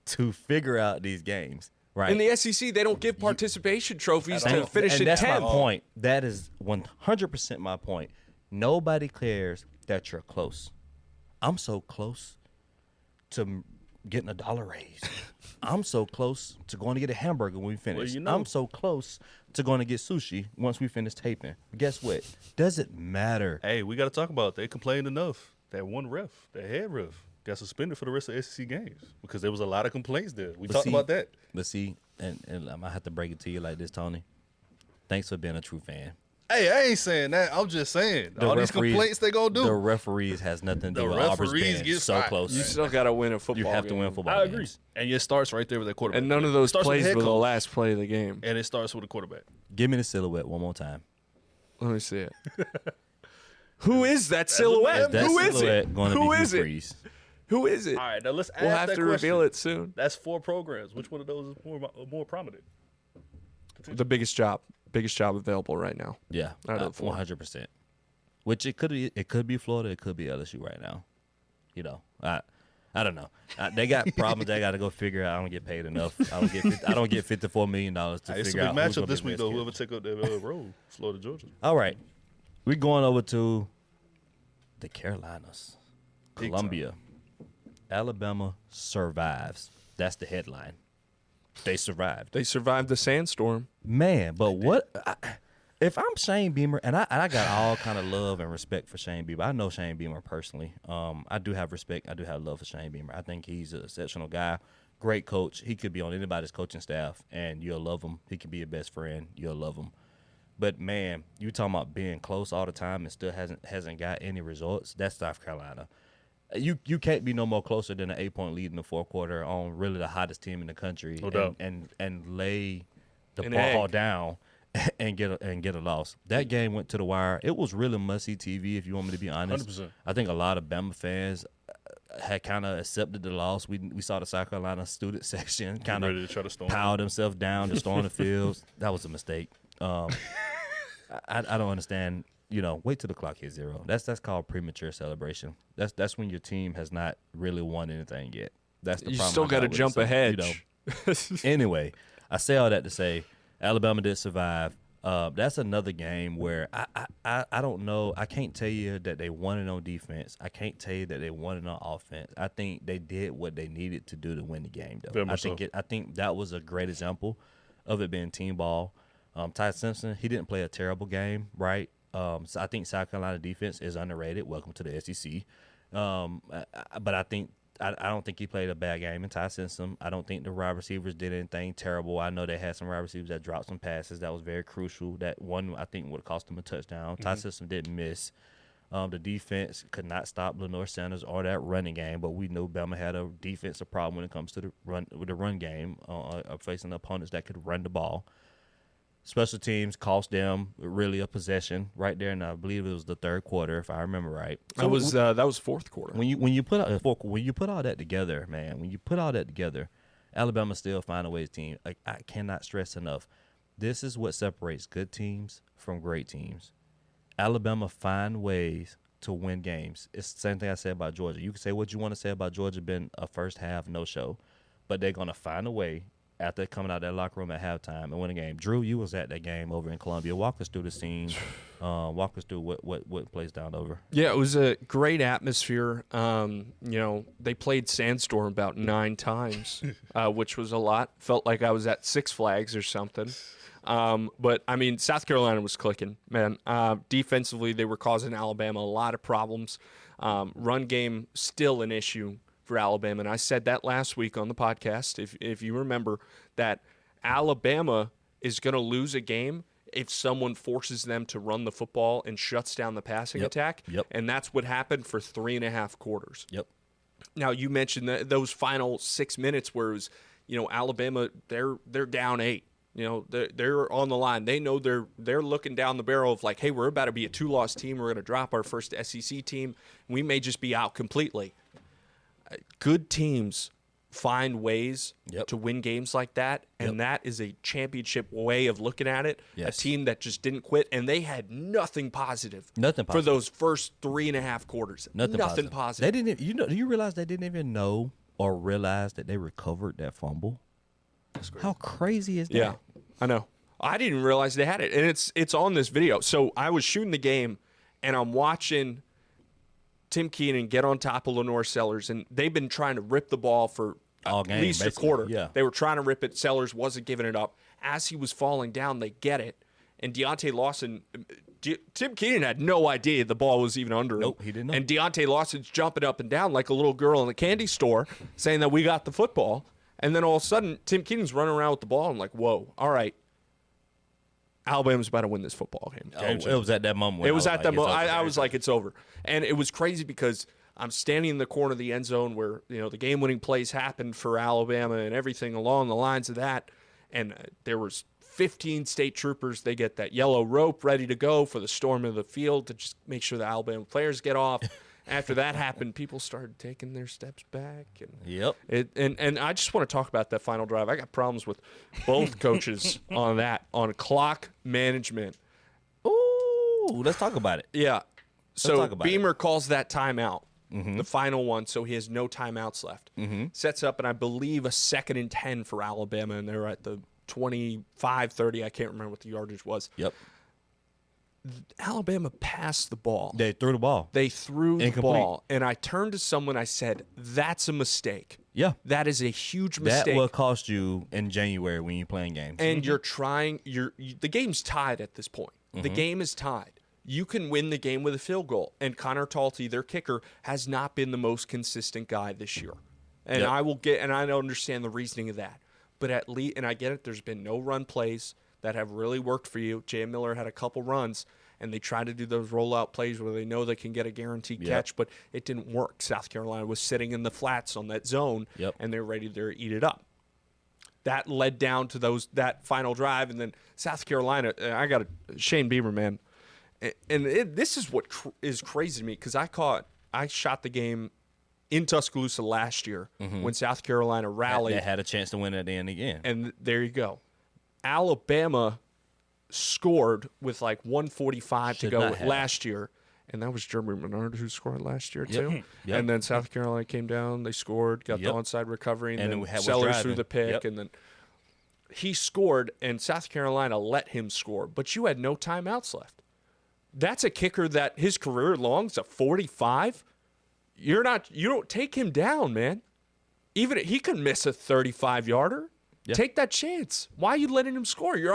to figure out these games, right? In the SEC, they don't give participation trophies to finish and in 10. that's my point. That is 100% my point. Nobody cares that you're close. I'm so close to getting $1 raise. I'm so close to going to get a hamburger when we finish. Well, I'm so close to going to get sushi once we finish taping. Guess what? Doesn't matter. Hey, we got to talk about it. They complained enough. That one ref, that head ref, got suspended for the rest of the SEC games because there was a lot of complaints there. We talked about that. But see, and I'm going to have to break it to you like this, Tony. Thanks for being a true fan. Hey, I ain't saying that. I'm just saying. All these complaints they going to do. The referees has nothing to do with Auburn's being so close. You still got to win a football game. You have to win football I games. agree. And it starts right there with that quarterback. And none of those plays were the last play of the game. And it starts with a quarterback. Give me the silhouette one more time. Let me see it. Who is that silhouette? Who is it? Who is it? Who is it? All right, now let's ask We'll have that to question. reveal it soon. That's 4 programs. Which one of those is more prominent? The biggest job available right now. Yeah, 100%. Which it could be Florida, it could be LSU right now. You know, I don't know. They got problems they got to go figure out. I don't get paid enough. I don't get $54 million to figure out. It's a big matchup this week though. Whoever take up that road, Florida, Georgia. All right, we're going over to the Carolinas, Columbia. Alabama survives. That's the headline. They survived. They survived the sandstorm. Man, but what if I'm Shane Beamer, and I got all kind of love and respect for Shane Beamer. I know Shane Beamer personally. I do have respect. I do have love for Shane Beamer. I think he's an exceptional guy. great coach. He could be on anybody's coaching staff, and you'll love him. He could be your best friend. You'll love him. But, man, you talking about being close all the time and still hasn't got any results, that's South Carolina. You can't be no more closer than an 8-point lead in the fourth quarter on really the hottest team in the country and lay the ball down and get a loss. That game went to the wire. It was really must-see TV, if you want me to be honest. 100%. I think a lot of Bama fans had kind of accepted the loss. We saw the South Carolina student section kind of power themselves down to storm the fields. That was a mistake. I don't understand. Wait till the clock hits 0. That's called premature celebration. That's when your team has not really won anything yet. That's the problem. You still got to jump ahead. Anyway, I say all that to say Alabama did survive. That's another game where I don't know. I can't tell you that they won it on defense. I can't tell you that they won it on offense. I think they did what they needed to do to win the game, though. I think that was a great example of it being team ball. Ty Simpson, he didn't play a terrible game, right? So I think South Carolina defense is underrated. Welcome to the SEC. But I don't think he played a bad game in Ty Simpson. I don't think the wide receivers did anything terrible. I know they had some wide receivers that dropped some passes that was very crucial. That one, I think, would have cost them a touchdown. Ty Simpson didn't miss. The defense could not stop Lenore Sanders or that running game, but we know Bama had a defensive problem when it comes to the run game, facing opponents that could run the ball. Special teams cost them really a possession right there, and I believe it was the third quarter, if I remember right. That was fourth quarter. When you put all that together, man, Alabama still find a ways team. I cannot stress enough. This is what separates good teams from great teams. Alabama find ways to win games. It's the same thing I said about Georgia. You can say what you want to say about Georgia being a first half no show, but they're gonna find a way after coming out of that locker room at halftime and win a game. Drew, you was at that game over in Columbia. Walk us through the scene. Walk us through what plays down over. Yeah, it was a great atmosphere. They played Sandstorm about 9 times, which was a lot. Felt like I was at Six Flags or something. But, I mean, South Carolina was clicking, man. Defensively, they were causing Alabama a lot of problems. Run game, still an issue for Alabama, and I said that last week on the podcast, if you remember, that Alabama is going to lose a game if someone forces them to run the football and shuts down the passing attack, and that's what happened for 3.5 quarters. Now, you mentioned those final 6 minutes where it was, Alabama, they're down 8. They're on the line. They know they're looking down the barrel of like, hey, we're about to be a 2-loss team. We're going to drop our first SEC team. We may just be out completely. Good teams find ways to win games like that, and that is a championship way of looking at it. A team that just didn't quit, and they had nothing positive for those first 3.5 quarters. Nothing positive. They didn't. Do you realize they didn't even know or realize that they recovered that fumble? That's crazy. How crazy is that? Yeah, I know. I didn't realize they had it, and it's on this video. So I was shooting the game, and I'm watching Tim Keenan get on top of Lenore Sellers, and they've been trying to rip the ball for at least a quarter. Yeah. They were trying to rip it. Sellers wasn't giving it up. As he was falling down, they get it. And Deontay Lawson, Tim Keenan had no idea the ball was even under him. Nope, he didn't know. And Deontay Lawson's jumping up and down like a little girl in a candy store saying that we got the football. And then all of a sudden, Tim Keenan's running around with the ball. I'm like, whoa, all right. Alabama's about to win this football game. It was at that moment. It was at that moment. I was like, it's over. And it was crazy because I'm standing in the corner of the end zone where, the game-winning plays happened for Alabama and everything along the lines of that. And there was 15 state troopers. They get that yellow rope ready to go for the storm of the field to just make sure the Alabama players get off. After that happened, people started taking their steps back. And I just want to talk about that final drive. I got problems with both coaches on that, on clock management. Ooh, let's talk about it. Yeah. So Beamer calls that timeout, the final one, so he has no timeouts left. Sets up, and I believe, a 2nd and 10 for Alabama, and they're at the 25, 30. I can't remember what the yardage was. Alabama passed the ball. They threw the ball. They threw the ball. And I turned to someone, I said, that's a mistake. Yeah. That is a huge mistake. That will cost you in January when you're playing games. And the game's tied at this point. The game is tied. You can win the game with a field goal. And Connor Talty, their kicker, has not been the most consistent guy this year. And I don't understand the reasoning of that. But at least, and I get it, there's been no run plays that have really worked for you. Jay Miller had a couple runs, and they try to do those rollout plays where they know they can get a guaranteed catch, but it didn't work. South Carolina was sitting in the flats on that zone, and they're ready to eat it up. That led down to that final drive, and then South Carolina, Shane Beamer, man. And this is what is crazy to me, because I shot the game in Tuscaloosa last year when South Carolina rallied. They had a chance to win at the end again. And there you go. Alabama scored with like 1:45 to go last year, and that was Jeremy Menard who scored last year too. And then South Carolina came down, they scored, got the onside recovery, and then Sellers threw the pick, and then he scored, and South Carolina let him score, but you had no timeouts left. That's a kicker that his career long is a 45. You don't take him down, man. Even he could miss a 35-yarder. Yeah. Take that chance. Why are you letting him score? Your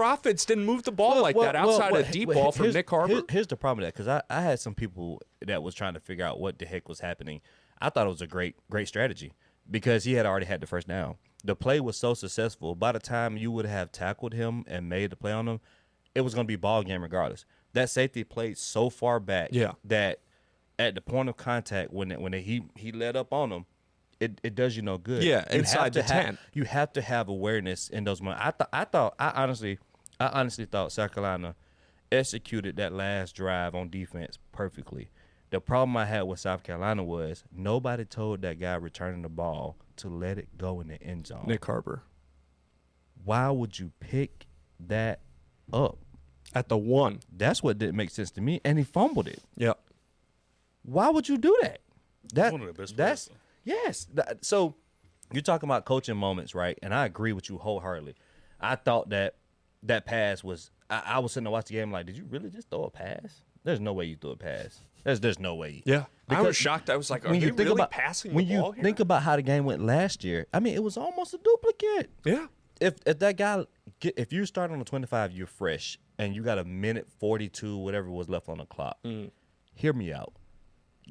offense didn't move the ball that outside a deep ball from Nick Harbor. Here's the problem with that, because I had some people that was trying to figure out what the heck was happening. I thought it was a great strategy because he had already had the first down. The play was so successful. By the time you would have tackled him and made the play on him, it was going to be ball game regardless. That safety played so far back that at the point of contact when he let up on him, it does you no good. Yeah, inside the 10. You have to have awareness in those moments. I honestly thought South Carolina executed that last drive on defense perfectly. The problem I had with South Carolina was nobody told that guy returning the ball to let it go in the end zone. Nick Harbor. Why would you pick that up? At the 1. That's what didn't make sense to me, and he fumbled it. Yep. Why would you do that? That's one of the best plays. Yes. So you're talking about coaching moments, right? And I agree with you wholeheartedly. I thought that pass was I was sitting there watching the game like, did you really just throw a pass? There's no way you threw a pass. There's no way. Yeah. I was shocked. I was like, are you really passing the ball here? When you think about how the game went last year, I mean, it was almost a duplicate. Yeah. If that guy, if you start on the 25, you're fresh, and you got a minute 42, whatever was left on the clock, hear me out.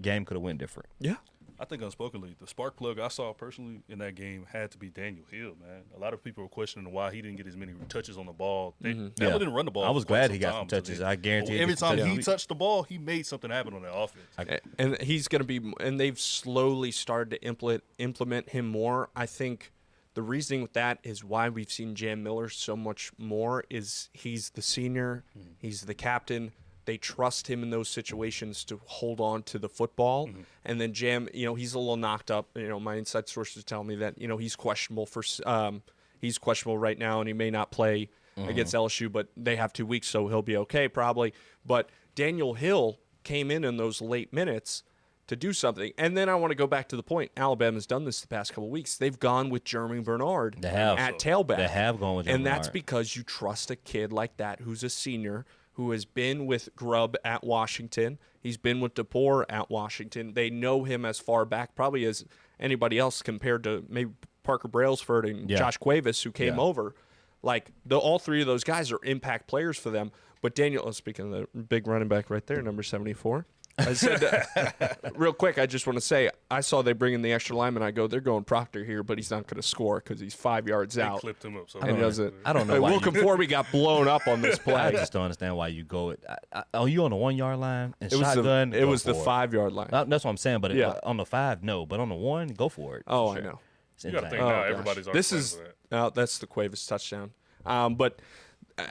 Game could have went different. Yeah. I think unspokenly, the spark plug I saw personally in that game had to be Daniel Hill, man. A lot of people were questioning why he didn't get as many touches on the ball. Didn't run the ball. I was glad he got some touches. I guarantee. Every time he touched the ball, he made something happen on that offense. And he's going to be – and they've slowly started to implement him more. I think the reasoning with that is why we've seen Jam Miller so much more is he's the senior, he's the captain. They trust him in those situations to hold on to the football. And then Jam, he's a little knocked up. My inside sources tell me that, he's questionable he's questionable right now, and he may not play against LSU, but they have 2 weeks, so he'll be okay probably. But Daniel Hill came in those late minutes to do something. And then I want to go back to the point. Alabama's done this the past couple of weeks. They've gone with Jeremy Bernard at tailback. They have gone with Jeremy Bernard. And that's because you trust a kid like that who's a senior who has been with Grubb at Washington. He's been with DeBoer at Washington. They know him as far back probably as anybody else compared to maybe Parker Brailsford and Josh Cuevas who came over. Like, all three of those guys are impact players for them. But Daniel, speaking of the big running back right there, number 74, I said, real quick, I just want to say, I saw they bring in the extra lineman. I go, they're going Proctor here, but he's not going to score because he's 5 yards out. They clipped him up. So I don't know why. Wilkin Forby got blown up on this play. I just don't understand why you go it. Are you on the 1 yard line and it was shotgun? It was the 5 yard line. That's what I'm saying. But on the 5, no. But on the 1, go for it. Oh, I know. You got to think now. Everybody's already for that. That's the Cuevas touchdown. But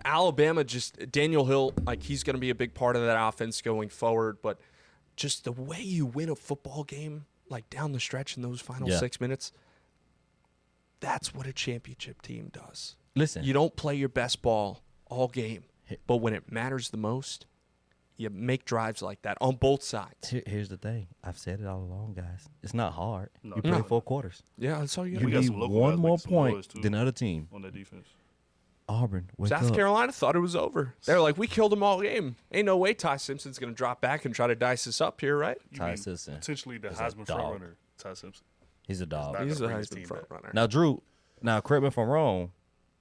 Alabama Daniel Hill, like, he's going to be a big part of that offense going forward. But just the way you win a football game, like down the stretch in those final 6 minutes, that's what a championship team does. Listen, you don't play your best ball all game, but when it matters the most, you make drives like that on both sides. Here's the thing. I've said it all along, guys. It's not hard. You play 4 quarters. Yeah, that's all you got. You need one more point than the other team. On that defense. Auburn, wake South up. Carolina thought it was over. They're like, we killed them all game. Ain't no way Ty Simpson's going to drop back and try to dice us up here, right? Ty Simpson. Potentially the Heisman frontrunner, Ty Simpson. He's a dog. He's a Heisman frontrunner. Now, Drew, correct me if I'm wrong,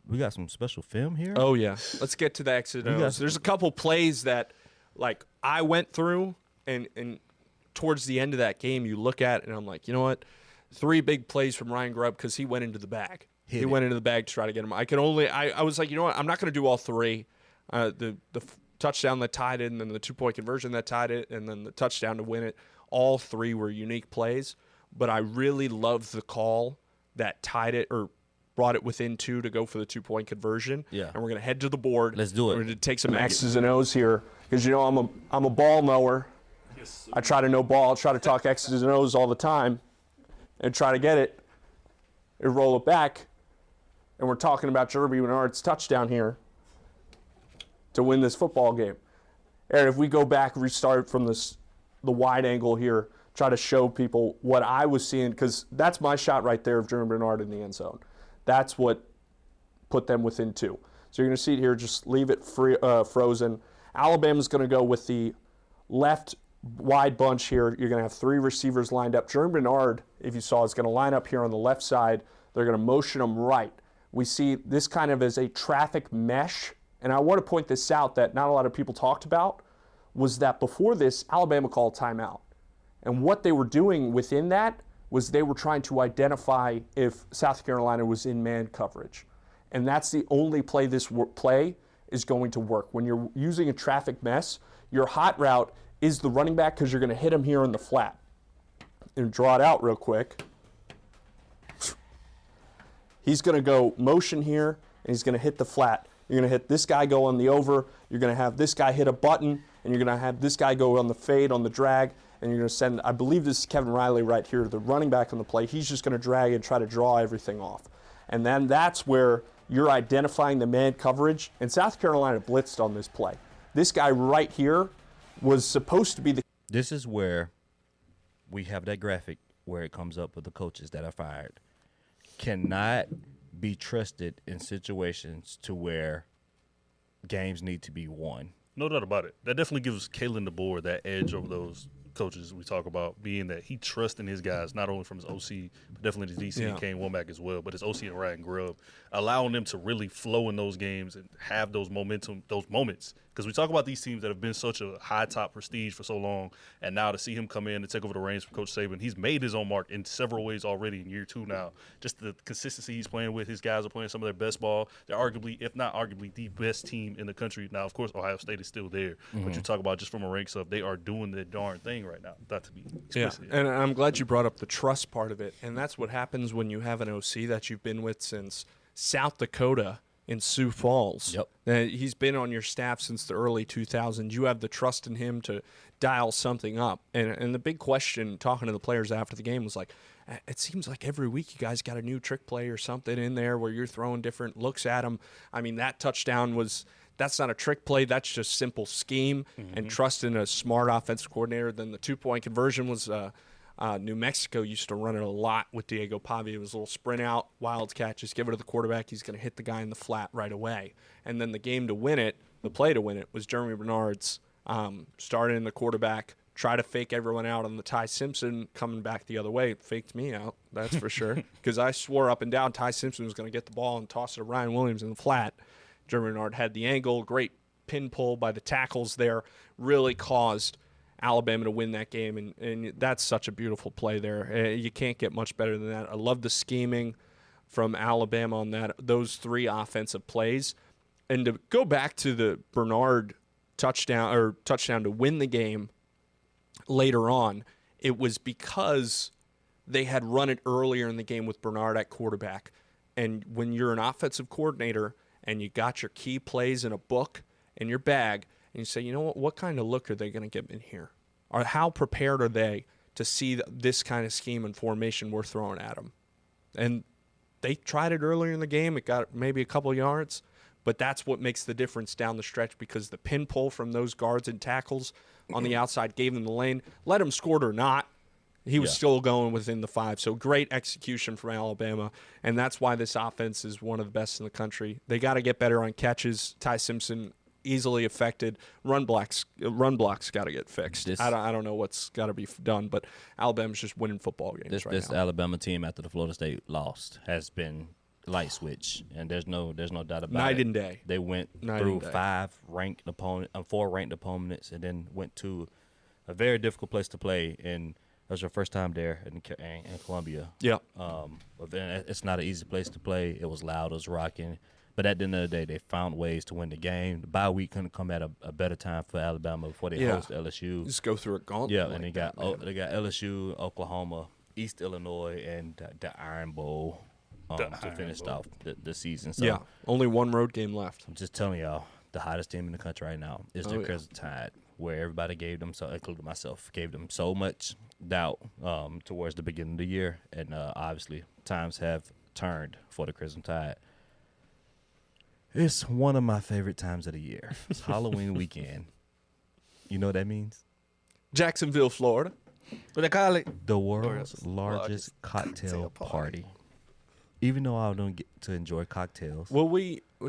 we got some special film here? Oh, yeah. Let's get to the Exodus. There's a couple plays that, like, I went through, and towards the end of that game, you look at it, and I'm like, you know what? 3 big plays from Ryan Grubb because he went into the bag. Went into the bag to try to get him. I was like, you know what? I'm not going to do all 3. The touchdown that tied it, and then the 2-point conversion that tied it, and then the touchdown to win it. All 3 were unique plays, but I really loved the call that tied it or brought it within 2 to go for the 2-point conversion. Yeah. And we're going to head to the board. Let's do it. We're going to take some X's and O's here because, I'm a ball knower. Yes, I try to know ball. I try to talk X's and O's all the time and try to get it and roll it back. And we're talking about Jeremy Bernard's touchdown here to win this football game. Aaron, if we go back, restart from the wide angle here, try to show people what I was seeing, because that's my shot right there of Jeremy Bernard in the end zone. That's what put them within 2. So you're going to see it here, just leave it frozen. Alabama's going to go with the left wide bunch here. You're going to have 3 receivers lined up. Jeremy Bernard, if you saw, is going to line up here on the left side. They're going to motion him right. We see this kind of as a traffic mesh. And I want to point this out that not a lot of people talked about, was that before this, Alabama called timeout. And what they were doing within that was they were trying to identify if South Carolina was in man coverage. And that's the only play this play is going to work. When you're using a traffic mesh, your hot route is the running back because you're going to hit him here in the flat. And draw it out real quick. He's going to go motion here, and he's going to hit the flat. You're going to hit this guy go on the over. You're going to have this guy hit a button, and you're going to have this guy go on the fade, on the drag, and you're going to send, I believe this is Kevin Riley right here, the running back on the play. He's just going to drag and try to draw everything off. And then that's where you're identifying the man coverage. And South Carolina blitzed on this play. This guy right here was supposed to be the... This is where we have that graphic where it comes up with the coaches that are fired. Cannot be trusted in situations to where games need to be won. No doubt about it. That definitely gives Kalen DeBoer that edge over those coaches we talk about, being that he trusts in his guys, not only from his OC, but definitely his DC and Kane Womack as well, but his OC and Ryan Grubb, allowing them to really flow in those games and have those momentum, those moments. Because we talk about these teams that have been such a high top prestige for so long, and now to see him come in and take over the reins from Coach Saban, he's made his own mark in several ways already in year 2 now. Just the consistency he's playing with, his guys are playing some of their best ball. They're arguably, if not arguably, the best team in the country. Now, of course, Ohio State is still there, but you talk about just from a ranks up, they are doing their darn thing right now. Not to be explicit. Yeah, and I'm glad you brought up the trust part of it, and that's what happens when you have an OC that you've been with since South Dakota in Sioux Falls. Yep. He's been on your staff since the early 2000s. You have the trust in him to dial something up. And the big question, talking to the players after the game, was like, it seems like every week you guys got a new trick play or something in there where you're throwing different looks at them. I mean, that touchdown that's not a trick play. That's just simple scheme and trust in a smart offensive coordinator. Then the 2-point conversion was New Mexico used to run it a lot with Diego Pavia. It was a little sprint out, wild catch, just give it to the quarterback. He's going to hit the guy in the flat right away. And then the game to win it, the play to win it, was Jeremy Bernard's starting in the quarterback, try to fake everyone out on the Ty Simpson coming back the other way. It faked me out, that's for sure, because I swore up and down Ty Simpson was going to get the ball and toss it to Ryan Williams in the flat. Jeremy Bernard had the angle, great pin pull by the tackles there, really caused Alabama to win that game, and that's such a beautiful play there. You can't get much better than that. I love the scheming from Alabama on those 3 offensive plays. And to go back to the Bernard touchdown to win the game later on, it was because they had run it earlier in the game with Bernard at quarterback. And when you're an offensive coordinator and you got your key plays in a book in your bag, and you say, you know what kind of look are they going to get in here? Or how prepared are they to see this kind of scheme and formation we're throwing at them? And they tried it earlier in the game. It got maybe a couple yards, but that's what makes the difference down the stretch, because the pin pull from those guards and tackles on the outside gave them the lane. Let him score it or not, he was still going within the 5. So great execution from Alabama, and that's why this offense is one of the best in the country. They got to get better on catches. Ty Simpson easily affected. Run blocks got to get fixed. I don't know what's got to be done, but Alabama's just winning football games right now. This Alabama team, after the Florida State lost, has been light switch, and there's no doubt about it. Night and day. They went through 4 ranked opponents, and then went to a very difficult place to play in was your first time there in Columbia. Yeah. But then it's not an easy place to play. It was loud, it was rocking. But at the end of the day, they found ways to win the game. The bye week couldn't come at a better time for Alabama before they host LSU. Just go through a gauntlet. Yeah, and they got LSU, Oklahoma, East Illinois, and the Iron Bowl to finish off the season. So only one road game left. I'm just telling y'all, the hottest team in the country right now is the Crimson Tide, where everybody gave them, so including myself, gave them so much doubt towards the beginning of the year, and obviously times have turned for the Crimson Tide. It's one of my favorite times of the year. It's Halloween weekend. You know what that means? Jacksonville, Florida. What they call it? The world's largest cocktail party. Even though I don't get to enjoy cocktails.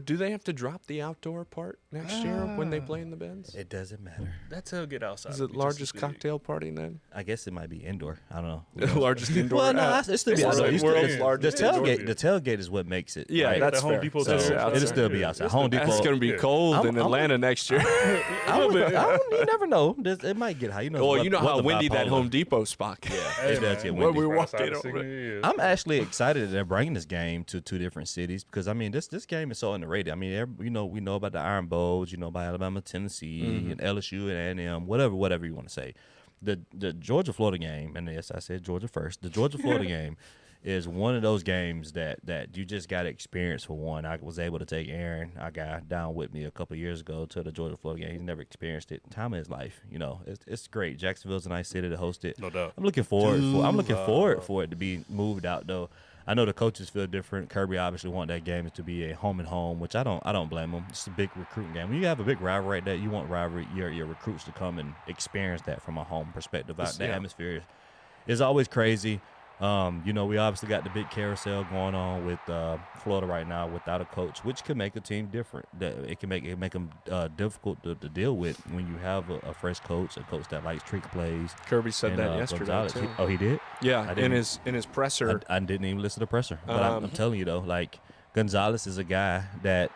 Do they have to drop the outdoor part next year when they play in the Benz? It doesn't matter. That's how get outside. Is it largest cocktail party then? I guess it might be indoor. I don't know. The largest indoor. Well, no, it's still be outside. World's largest The tailgate is what makes it. Yeah, right? that's Home fair. Depot So it'll still be outside. Home Depot. That's going to be cold in Atlanta next year. You never know. It might get high. You know. Well, you know how windy that bipolar. Home Depot spot gets. Yeah, it does get When windy. we walked in over it. I'm actually excited that they're bringing this game to two different cities because I mean this game is so underrated. I mean, we know about the Iron Bowls, about Alabama, Tennessee, and LSU and A&M, whatever you want to say. The Georgia Florida game, and yes, I said Georgia first. The Georgia Florida game is one of those games that you just got to experience for one. I was able to take Aaron, our guy, down with me a couple of years ago to the Georgia Florida game. He's never experienced it. Time of his life, it's great. Jacksonville's a nice city to host it. No doubt. I'm looking forward for it to be moved out though. I know the coaches feel different. Kirby obviously want that game to be a home and home, which I don't blame him. It's a big recruiting game. When you have a big rivalry like that, you want your recruits to come and experience that from a home perspective. The atmosphere is always crazy. We obviously got the big carousel going on with Florida right now without a coach, which can make a team different. It can make them difficult to deal with when you have a fresh coach, a coach that likes trick plays. Kirby said that yesterday Gonzalez. too. Oh, he did? Yeah, in his presser. I didn't even listen to the presser, but I'm telling you though, like Gonzalez is a guy that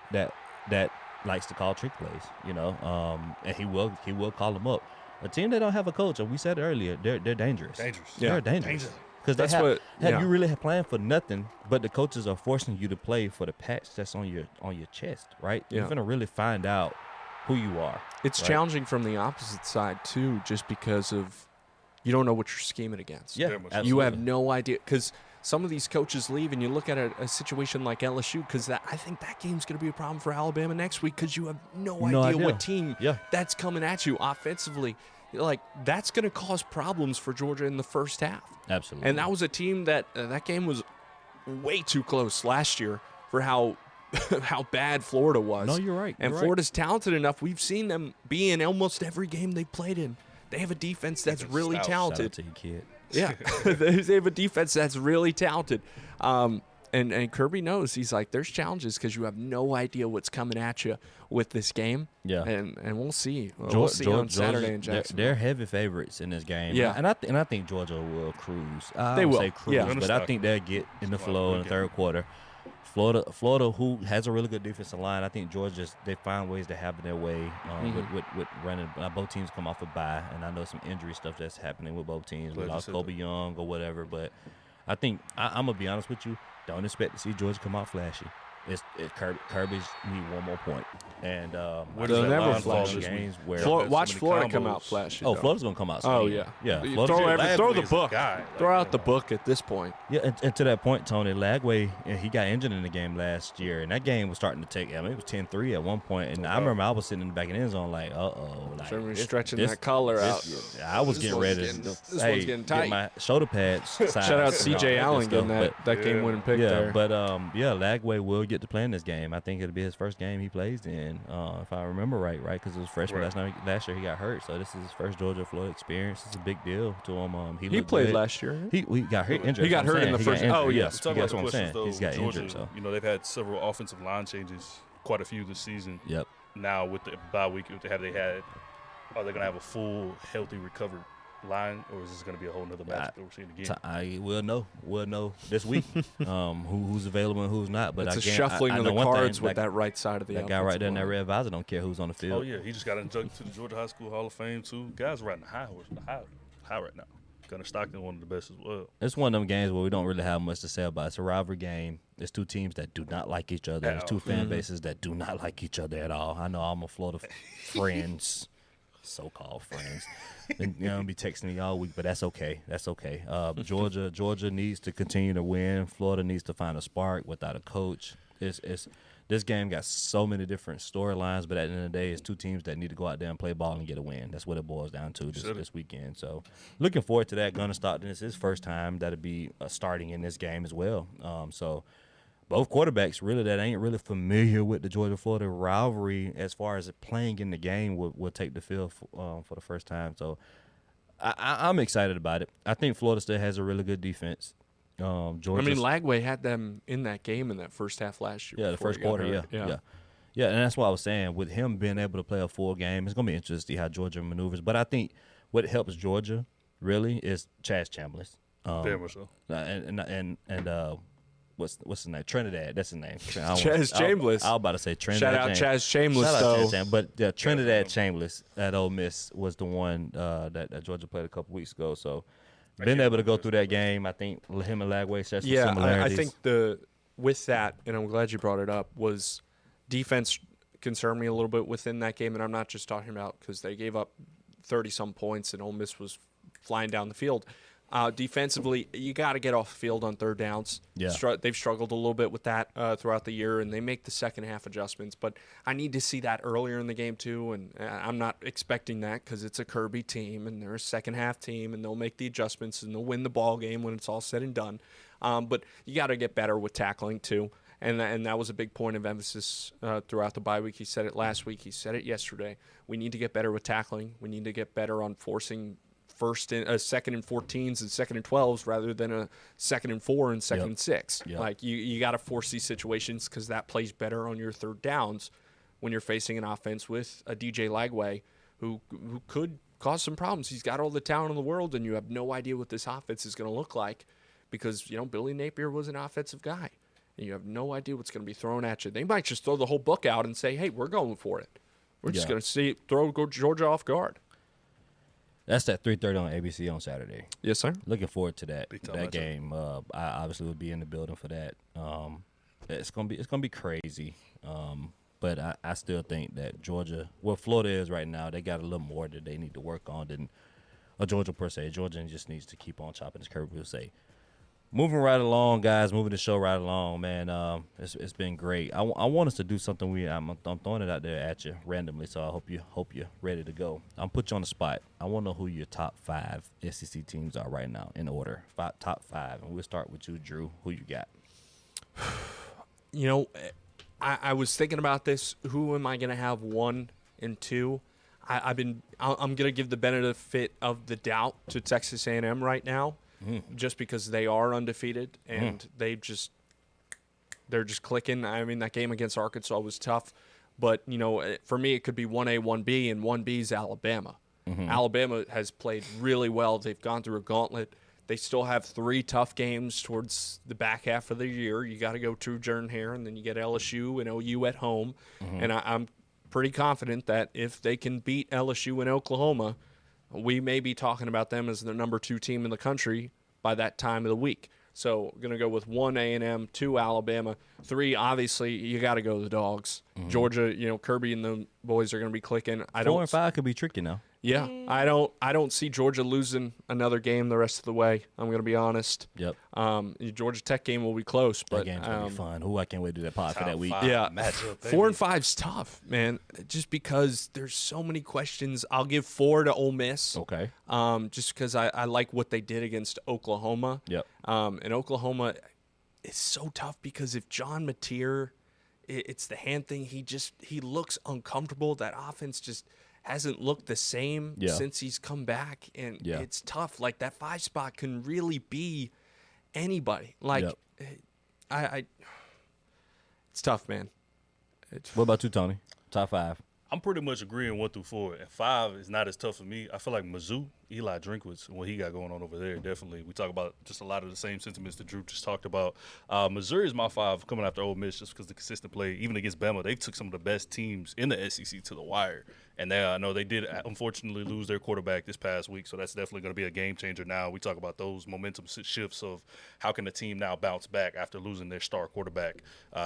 likes to call trick plays, and he will call them up. A team that don't have a coach, and we said it earlier, they're dangerous. They're dangerous. Because you really have planned for nothing, but the coaches are forcing you to play for the patch that's on your chest, right? Yeah. You're gonna really find out who you are. It's challenging from the opposite side too, just because of you don't know what you're scheming against. Yeah, absolutely. You have no idea because some of these coaches leave, and you look at a situation like LSU, because I think that game's going to be a problem for Alabama next week because you have no idea what team that's coming at you offensively. Like, that's going to cause problems for Georgia in the first half. Absolutely. And that was a team that game was way too close last year for how bad Florida was. No, you're right. And Florida's talented enough. We've seen them be in almost every game they've played in. They have a defense that's really talented. Shout out to you, kid. Yeah, they have a defense that's really talented. And Kirby knows. He's like, there's challenges because you have no idea what's coming at you with this game. Yeah. And we'll see. We'll see on Saturday in Jacksonville. They're heavy favorites in this game. Yeah. And I think Georgia will cruise. They will. Say cruise, Yeah. but I think they'll get in the flow in the third quarter. Florida, who has a really good defensive line, I think Georgia, they find ways to have their way with running. Both teams come off a bye, and I know some injury stuff that's happening with both teams. We lost Kobe Young or whatever, but I think I'm gonna be honest with you. Don't expect to see Georgia come out flashy. It's Kirby's need one more point, and They'll never flash games where watch Florida come out flashy. Oh, Florida's gonna come out. Oh swinging. yeah. yeah. Throw the book. Like, Throw out the book at this point. Yeah, and to that point, Tony, Lagway, he got injured in the game last year, and that game was starting to take. I mean, it was 10-3 at one point, and I remember I was sitting in the back of the end zone like, like stretching that collar out. I was getting ready This one's getting tight. get my shoulder pads. Shout out C.J. Allen getting that game-winning pick there. But Lagway will get to play in this game. I think it'll be his first game he plays in, if I remember right, because it was freshman last year he got hurt, so this is his first Georgia Florida experience. It's a big deal to him. He played good. Last year. He got hurt injured. He got hurt in the first. Oh yes, that's what I'm saying. He's got Georgia, injured. So they've had several offensive line changes, quite a few this season. Yep. Now with the bye week, are they gonna have a full, healthy, recovered line, or is this going to be a whole nother matchup that we're seeing again? I will know. We'll know this week who's available and who's not. But it's a shuffling of the cards with that right side of the. That guy right there in that red visor don't care who's on the field. Oh yeah, he just got inducted to the Georgia High School Hall of Fame too. Guys riding the high right now. Gunnar Stockton, one of the best as well. It's one of them games where we don't really have much to say about. It's a rivalry game. It's two teams that do not like each other. It's two fan bases that do not like each other at all. I know I'm a Florida friends, so-called friends. And, be texting me all week, but that's okay. That's okay. Georgia needs to continue to win. Florida needs to find a spark without a coach. This game got so many different storylines, but at the end of the day, it's two teams that need to go out there and play ball and get a win. That's what it boils down to this weekend. So looking forward to that. Gunnar Stockton is his first time that'll be starting in this game as well. So both quarterbacks really that ain't really familiar with the Georgia-Florida rivalry as far as playing in the game will take the field for the first time. So I'm excited about it. I think Florida still has a really good defense. Lagway had them in that game in that first half last year. Yeah, the first quarter, yeah. And that's what I was saying. With him being able to play a full game, it's going to be interesting to see how Georgia maneuvers. But I think what helps Georgia really is Chaz Chambliss. Very much so. And what's his name? Trinidad. That's his name. Chaz Chambliss. I was about to say Trinidad. Shout out Chaz Chambliss, though. But Trinidad Chambliss at Ole Miss was the one that Georgia played a couple weeks ago. So being able to go through that game, I think him and Lagway share some similarities. I think with that, and I'm glad you brought it up, was defense concerned me a little bit within that game, and I'm not just talking about because they gave up 30-some points and Ole Miss was flying down the field. Defensively, you got to get off the field on third downs. Yeah. They've struggled a little bit with that throughout the year, and they make the second half adjustments. But I need to see that earlier in the game too, and I'm not expecting that because it's a Kirby team, and they're a second half team, and they'll make the adjustments, and they'll win the ball game when it's all said and done. But you got to get better with tackling too, and that was a big point of emphasis throughout the bye week. He said it last week. He said it yesterday. We need to get better with tackling. We need to get better on forcing second and 14s and second and 12s rather than a second and 4 and second and 6. Yep. Like you got to force these situations because that plays better on your third downs when you're facing an offense with a DJ Lagway who could cause some problems. He's got all the talent in the world, and you have no idea what this offense is going to look like because Billy Napier was an offensive guy, and you have no idea what's going to be thrown at you. They might just throw the whole book out and say, "Hey, we're going for it. We're just going to throw Georgia off guard." That's at 3:30 on ABC on Saturday. Yes, sir. Looking forward to that game. I obviously will be in the building for that. It's gonna be crazy. But I still think that Georgia, where Florida is right now, they got a little more that they need to work on than Georgia per se. Georgia just needs to keep on chopping, as Kirby will say. Moving right along, guys. Moving the show right along, man. It's been great. I want us to do something. I'm throwing it out there at you randomly, so I hope you're ready to go. I'm put you on the spot. I want to know who your top 5 SEC teams are right now in order. Top 5, and we'll start with you, Drew. Who you got? I was thinking about this. Who am I going to have 1 and 2? I'm going to give the benefit of the doubt to Texas A&M right now. Just because they are undefeated and they're just clicking. I mean, that game against Arkansas was tough, but for me it could be 1A, 1B, and 1B is Alabama. Alabama has played really well. They've gone through a gauntlet. They still have 3 tough games towards the back half of the year. You got to go to Jordan-Hare, and then you get LSU and OU at home. And I'm pretty confident that if they can beat LSU and Oklahoma, we may be talking about them as the number 2 team in the country by that time of the week. So going to go with 1 A&M, 2 Alabama, 3 obviously you got to go the Dogs. Georgia, Kirby and the boys are going to be clicking. 4 and 5 could be tricky now. Yeah, I don't see Georgia losing another game the rest of the way. I'm going to be honest. Yep. The Georgia Tech game will be close, but that game's going to be fun. I can't wait to do that pod for that week. Yeah, 4 and 5's tough, man. Just because there's so many questions. I'll give 4 to Ole Miss. Okay. Just because I like what they did against Oklahoma. Yep. And Oklahoma is so tough because if John Mateer, it's the hand thing. He looks uncomfortable. That offense just hasn't looked the same since he's come back, and it's tough. Like, that 5 spot can really be anybody. Like, it's tough, man. What about you, Tony? Top 5. I'm pretty much agreeing 1 through 4, and 5 is not as tough for me. I feel like Mizzou Eli Drinkwitz and what he got going on over there. Definitely, we talk about just a lot of the same sentiments that Drew just talked about. Missouri is my 5 coming after Ole Miss just because the consistent play, even against Bama, they took some of the best teams in the SEC to the wire. And I know they did unfortunately lose their quarterback this past week, so that's definitely going to be a game changer now. We talk about those momentum shifts of how can the team now bounce back after losing their star quarterback.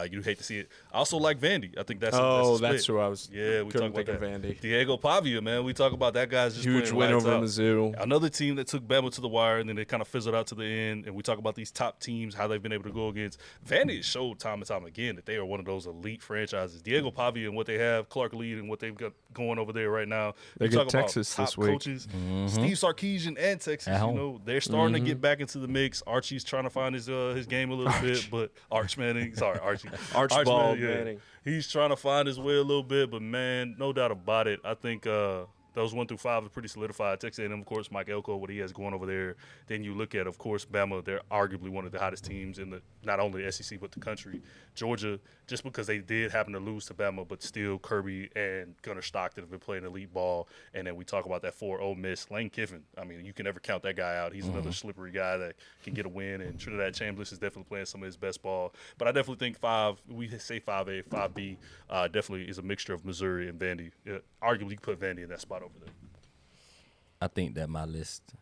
You hate to see it. I also like Vandy. I think that's that's who I was. Yeah, we talk about that. Vandy. Diego Pavia, man. We talk about that guy's just huge win over Mizzou. Another team that took Bama to the wire and then they kind of fizzled out to the end. And we talk about these top teams, how they've been able to go against. Vandy has showed time and time again that they are one of those elite franchises. Diego Pavia and what they have, Clark Lee and what they've got going over there right now. They get Texas top this week. Coaches, Steve Sarkisian and Texas. You know, they're starting to get back into the mix. Archie's trying to find his game a little bit, but Arch Manning, sorry, Archie, Archibald Manning. He's trying to find his way a little bit, but man, no doubt about it. I think those 1 through 5 are pretty solidified. Texas A&M, of course, Mike Elko, what he has going over there. Then you look at, of course, Bama. They're arguably one of the hottest teams in not only the SEC but the country. Georgia, just because they did happen to lose to Bama, but still Kirby and Gunnar Stockton have been playing elite ball. And then we talk about that 4 Ole Miss. Lane Kiffin, I mean, you can never count that guy out. He's another slippery guy that can get a win. And Trinidad Chambliss is definitely playing some of his best ball. But I definitely think 5, we say 5A, 5B, definitely is a mixture of Missouri and Vandy. Arguably, you put Vandy in that spot over there. I think that my list.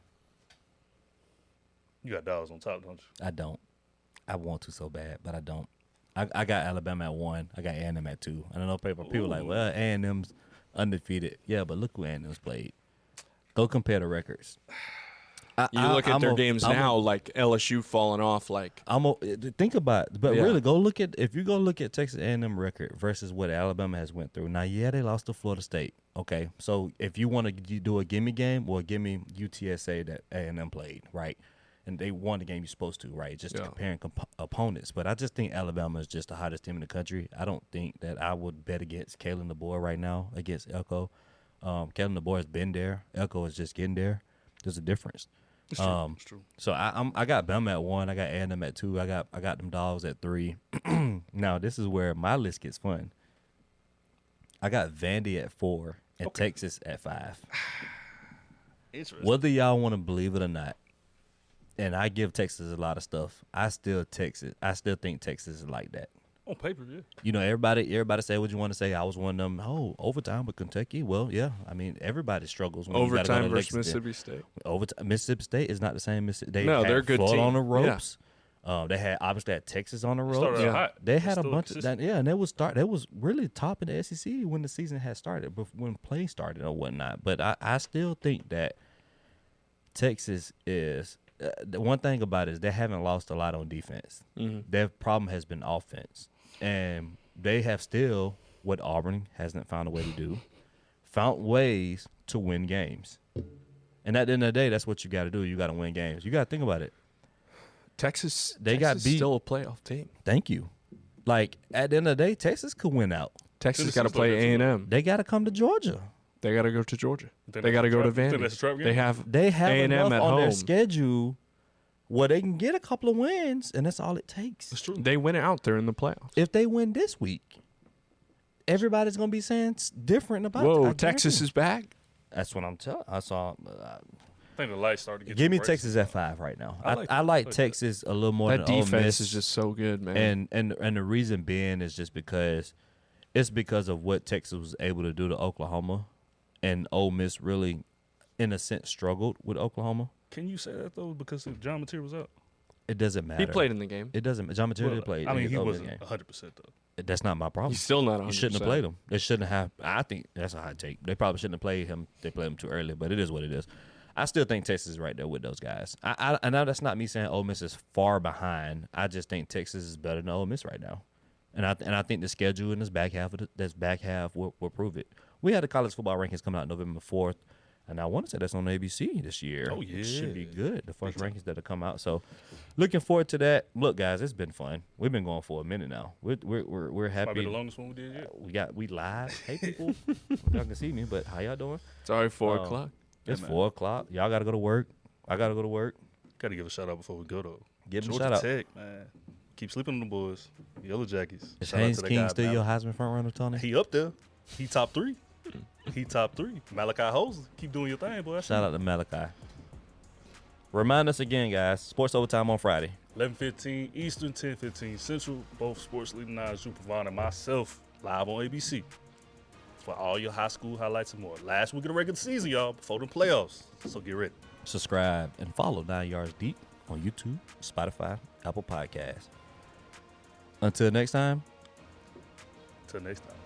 You got Dallas on top, don't you? I don't. I want to so bad, but I don't. I got Alabama at 1. I got A&M at 2. I don't know people like, well, A&M's undefeated. Yeah, but look who A&M's played. Go compare the records. You look at their games now, like LSU falling off. Like think about it, but really go look at Texas A&M record versus what Alabama has went through. Now, yeah, they lost to Florida State. Okay, so if you want to do a gimme game, well, give me UTSA that A&M played, right? And they won the game you're supposed to, right? Just comparing opponents. But I just think Alabama is just the hottest team in the country. I don't think that I would bet against Kalen DeBoer right now against Elko. Kalen DeBoer has been there. Elko is just getting there. There's a difference. It's true. It's true. So I got Bama at 1. I got A&M at 2. I got them Dogs at 3. Now this is where my list gets fun. I got Vandy at 4 and Texas at 5. Interesting. Whether y'all want to believe it or not, and I give Texas a lot of stuff, I still think Texas is like that. On paper, yeah. You know, everybody say what you want to say. I was one of them. Oh, overtime with Kentucky. Well, yeah. I mean, everybody struggles when overtime you versus Mississippi State. Mississippi State is not the same. They're a good team. On the ropes. Yeah. They had obviously had Texas on the ropes. They had a bunch of that. Yeah, and they was really top in the SEC when the season had started, when play started or whatnot. But I still think that Texas is. The one thing about it is they haven't lost a lot on defense. Their problem has been offense. And they have still, what Auburn hasn't found a way to do, found ways to win games. And at the end of the day, that's what you got to do. You got to win games. You got to think about it. Texas got beat. Still a playoff team. Thank you. Like, at the end of the day, Texas could win out. Texas got to play A&M. They got to come to Georgia. They got to go to Georgia. They got to go to Vandy. They have A&M enough at on home. Their schedule where they can get a couple of wins, and that's all it takes. That's true. They win out. They're in the playoffs. If they win this week, everybody's going to be saying different about it. Whoa, Texas is back? That's what I'm telling. I saw. I think the lights started to get. Give me Texas at 5 right now. I like Texas a little more than Ole Miss. That defense is just so good, man. And the reason being is just because of what Texas was able to do to Oklahoma, and Ole Miss really, in a sense, struggled with Oklahoma. Can you say that though? Because if John Mateer was out, it doesn't matter. He played in the game. It doesn't. John Mateer did play. I mean, he wasn't 100% though. That's not my problem. He's still not 100%. You shouldn't have played him. They shouldn't have. I think that's a hot take. They probably shouldn't have played him. They played him too early, but it is what it is. I still think Texas is right there with those guys. I know that's not me saying Ole Miss is far behind. I just think Texas is better than Ole Miss right now, and I think the schedule in this back half will prove it. We had the college football rankings coming out November 4th. And I want to say that's on ABC this year. Oh, yeah. It should be good, the first rankings that have come out. So looking forward to that. Look, guys, it's been fun. We've been going for a minute now. We're happy. Might be the longest one we did yet. We live. Hey, people. Y'all can see me, but how y'all doing? It's already 4 o'clock. It's 4 o'clock. Y'all got to go to work. I got to go to work. Got to give a shout-out before we go, though. Give them a Georgia shout-out. Tech, man. Keep sleeping on the boys. Yellow Jackets. Is Haynes King still your Heisman front runner, Tony? He up there. He top 3. He top 3. Malachi Hosley, keep doing your thing, boy. Shout out to Malachi. Remind us again, guys. Sports Overtime on Friday. 11:15 Eastern, 10:15 Central. Both Sports Leader 9, Drew Pavon and myself, live on ABC for all your high school highlights and more. Last week of the regular season, y'all, before the playoffs. So get ready. Subscribe and follow 9 Yards Deep on YouTube, Spotify, Apple Podcasts. Until next time. Till next time.